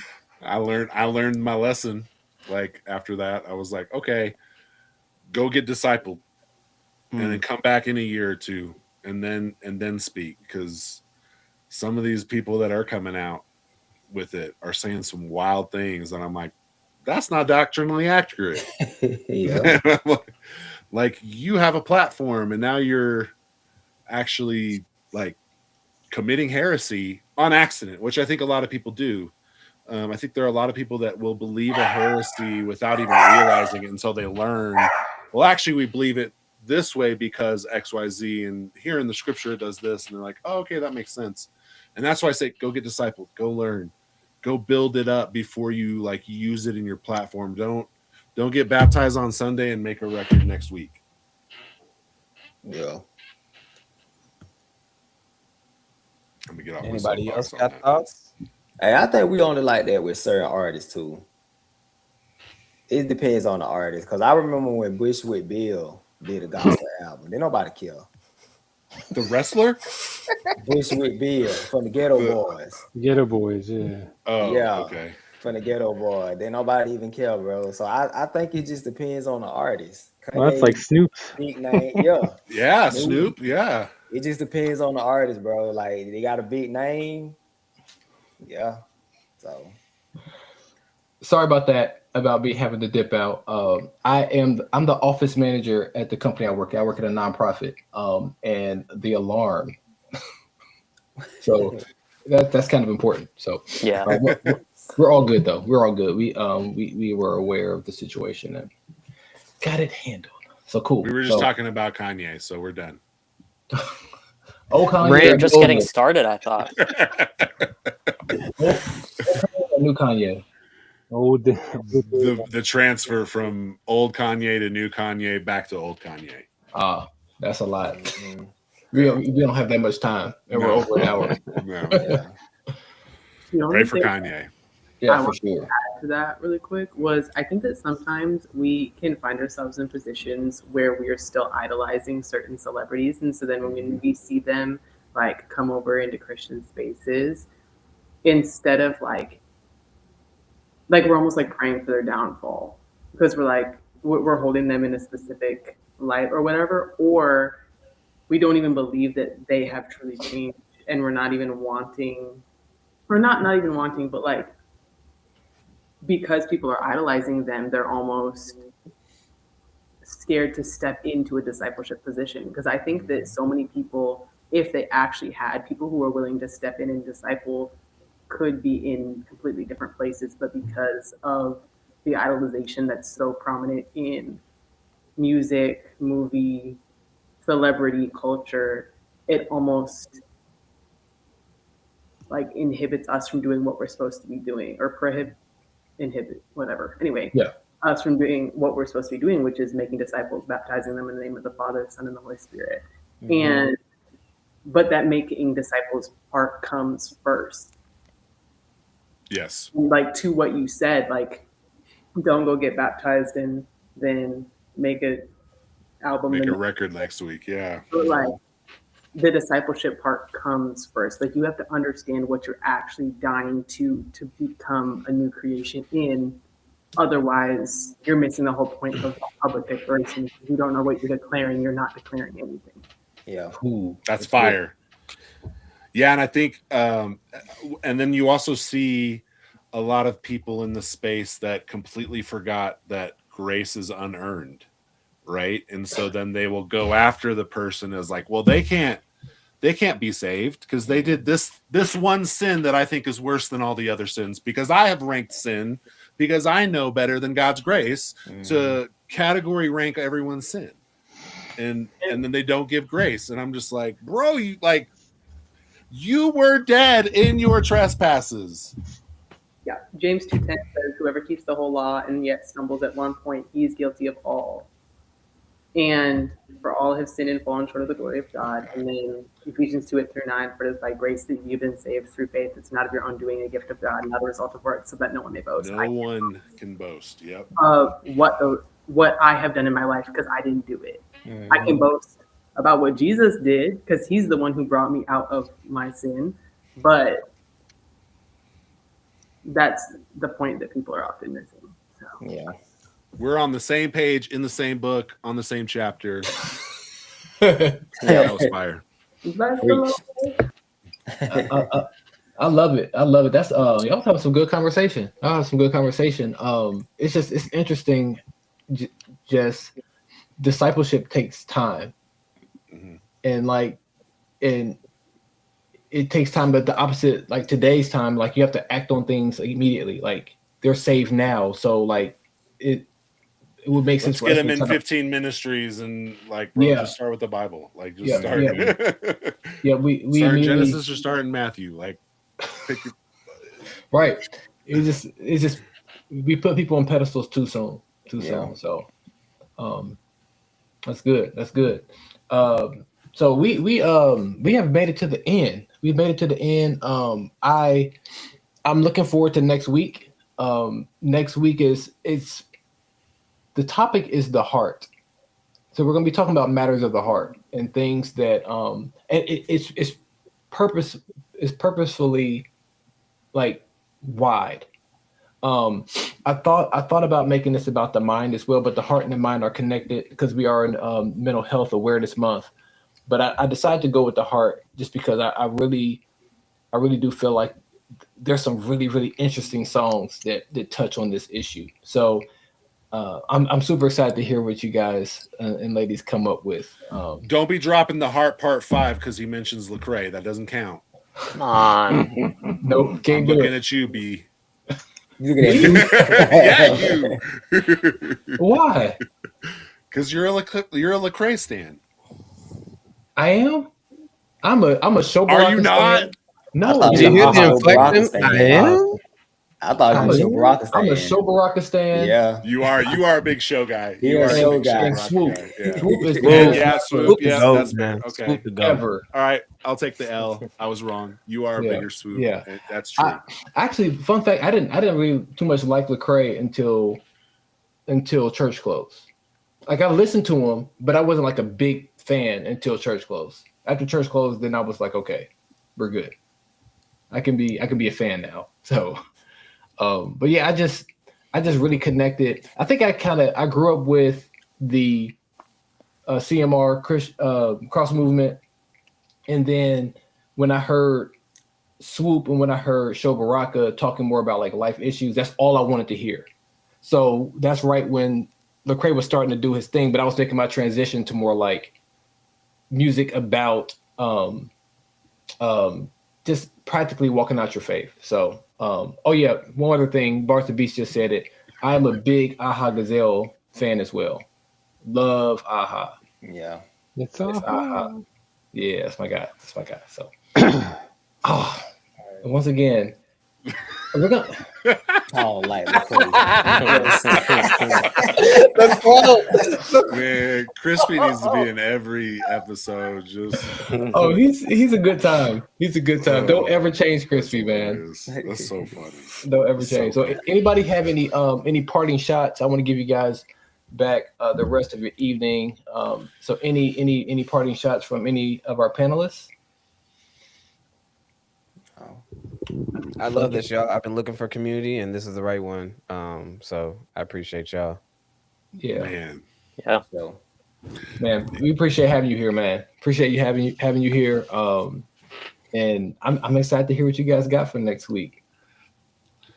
I learned my lesson. Like after that, I was like, okay, go get discipled, and then come back in a year or two, and then speak, because some of these people that are coming out with it are saying some wild things, and I'm like, that's not doctrinally accurate. Yeah. Like you have a platform, and now you're actually like committing heresy on accident, which I think a lot of people do. I think there are a lot of people that will believe a heresy without even realizing it until they learn, well, actually, we believe it this way because XYZ, and here in the scripture it does this, and they're like, oh, okay, that makes sense. And that's why I say go get discipled, go learn, go build it up before you like use it in your platform. Don't get baptized on Sunday and make a record next week. Yeah. Let me get off my Anybody else soapbox on got that. thoughts? Hey, I think we only like that with certain artists too. It depends on the artist. Because I remember when Bushwick Bill did a gospel album. Didn't nobody care. The wrestler? Bushwick Bill from the Ghetto Boys. Ghetto Boys, yeah. Oh, Yeah. okay. From the Ghetto Boy. Then nobody even care, bro. So I think it just depends on the artist. Well, that's like Snoop. Big name. Yeah. Yeah, Snoop. Yeah. It just depends on the artist, bro. Like they got a big name. Yeah. So Sorry about that, about me having to dip out. I'm the office manager at the company I work at. I work at a nonprofit. And the alarm. So that's kind of important. So Yeah. we're all good though. We're all good. We were aware of the situation and got it handled. So cool. We were just talking about Kanye, so we're done. Oh, Kanye. We're just getting started, I thought. New Kanye. The transfer from old Kanye to new Kanye back to old Kanye. That's a lot. We don't have that much time, and we're over an hour. No. The only Pray for thing Kanye. Yeah, I for want sure. to add to that really quick was I think that sometimes we can find ourselves in positions where we are still idolizing certain celebrities, and so then when we see them like come over into Christian spaces, instead of like we're almost like praying for their downfall because we're holding them in a specific light or whatever, or we don't even believe that they have truly changed, and we're not even wanting, or not even wanting, but like because people are idolizing them, they're almost scared to step into a discipleship position. Because I think that so many people, if they actually had people who are willing to step in and disciple, could be in completely different places, but because of the idolization that's so prominent in music, movie, celebrity culture, it almost like inhibits us from doing what we're supposed to be doing, or inhibit, whatever. Anyway, yeah, us from doing what we're supposed to be doing, which is making disciples, baptizing them in the name of the Father, Son, and the Holy Spirit. But that making disciples part comes first. Yes. Like to what you said, like don't go get baptized and then make a album. Make a record next week. Yeah. But like the discipleship part comes first. Like you have to understand what you're actually dying to become a new creation in. Otherwise, you're missing the whole point of public declaration. If you don't know what you're declaring, you're not declaring anything. Yeah. That's fire. Yeah, and I think, and then you also see a lot of people in the space that completely forgot that grace is unearned, right? And so then they will go after the person as like, well, they can't be saved because they did this one sin that I think is worse than all the other sins, because I have ranked sin because I know better than God's grace to category rank everyone's sin. And then they don't give grace. And I'm just like, bro, you were dead in your trespasses. Yeah, James 2:10 says, whoever keeps the whole law and yet stumbles at one point, he is guilty of all. And for all have sinned and fallen short of the glory of God. And then Ephesians 2:8-9, for it is by grace that you've been saved through faith. It's not of your own doing, a gift of God, not a result of works, so that no one may boast. No one can boast. Yep. What I have done in my life because I didn't do it. I can boast about what Jesus did because he's the one who brought me out of my sin. But that's the point that people are often missing. So. Yeah. We're on the same page, in the same book, on the same chapter. Yeah, that was fire. I love it. I love it. That's y'all having some good conversation. It's interesting. Just discipleship takes time, and like and it takes time, but the opposite, like today's time, like you have to act on things immediately. Like they're saved now, so like it would make sense Let's for get us them to in kind of 15 ministries and like, bro, Yeah. just start with the Bible. Like, just Yeah, start. yeah. Yeah, we start in immediately Genesis or start in Matthew. Like, pick your. right. It's just we put people on pedestals too soon, So that's good. That's good. So we have made it to the end. We've made it to the end. I'm looking forward to next week. Next week is it's the topic is the heart. So we're going to be talking about matters of the heart and things that and it's purpose is purposefully like wide. I thought about making this about the mind as well, but the heart and the mind are connected because we are in Mental Health Awareness Month. But I decided to go with the heart just because I really do feel like there's some really interesting songs that touch on this issue. So I'm super excited to hear what you guys and ladies come up with. Don't be dropping the heart part 5 because he mentions Lecrae. That doesn't count. Come on. Nope, can't I'm do looking it. at you, B. You look at Yeah, you. Why? Because you're a Lecrae stan. I am. I'm a Show Are you Baraka not? stan. No, I thought Did you he hear was the a Baraka inflection? stan. I am. I thought he was a Baraka I'm a stan. Show Baraka stan. Yeah. You are a big show guy. He You a are show a big guy. And show Swoop. guy. Yeah. Swoop is the Swoop. best Yeah, rapper Swoop. the Yeah, goat, that's fair. man. Okay. Swoop the goat. ever. All right, I'll take the L. I was wrong. You are a Yeah, bigger Swoop. yeah. That's true. Actually, fun fact: I didn't really too much like Lecrae until Church closed. Like I listened to him, but I wasn't like a big fan until Church closed. After Church closed, then I was like, okay, we're good. I can be a fan now. So, but yeah, I just really connected. I think I grew up with the CMR cross movement, and then when I heard Swoop and when I heard Show Baraka talking more about like life issues, that's all I wanted to hear. So that's right when Lecrae was starting to do his thing, but I was making my transition to more like music about just practically walking out your faith. So, oh yeah, one other thing, Barth the Beast just said it. I'm a big Aha Gazelle fan as well. Love Aha. Yeah. It's Aha. Yeah, that's my guy. So, and once again, we're gonna. Oh, like Man, Crispy needs to be in every episode. Just Oh, he's a good time. He's a good time. Don't ever change Crispy, man. That's so funny. Don't ever change. So, anybody have any parting shots? I want to give you guys back the rest of your evening. So, any parting shots from any of our panelists? I love this, y'all. I've been looking for community, and this is the right one. So I appreciate y'all. Yeah, man. Yeah. So, man, we appreciate having you here, man. Appreciate you having you here. And I'm excited to hear what you guys got for next week.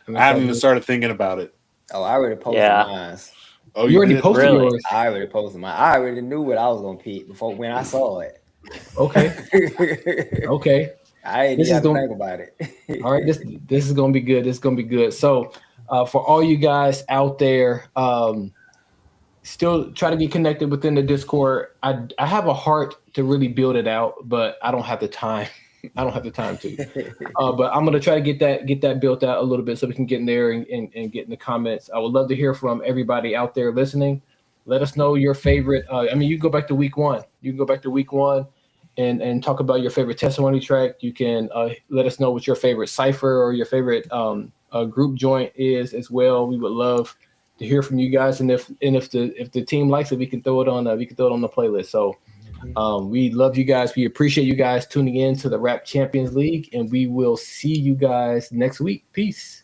I haven't even started thinking about it. oh, I already posted Yeah. mine. Oh, You already did? posted Really? yours. I already posted mine. I already knew what I was gonna pick before when I saw it. Okay. Okay. I ain't even have to think about it. All right, this is gonna be good. This is gonna be good. So, for all you guys out there, still try to get connected within the Discord. I have a heart to really build it out, but I don't have the time. I don't have the time to. But I'm gonna try to get that built out a little bit so we can get in there and get in the comments. I would love to hear from everybody out there listening. Let us know your favorite. I mean, you can go back to week one. You can go back to week one and talk about your favorite testimony track. You can let us know what your favorite cipher or your favorite group joint is as well. We would love to hear from you guys, and if the team likes it, we can throw it on the playlist. So we love you guys. We appreciate you guys tuning in to the Rap Champions League, and we will see you guys next week. Peace.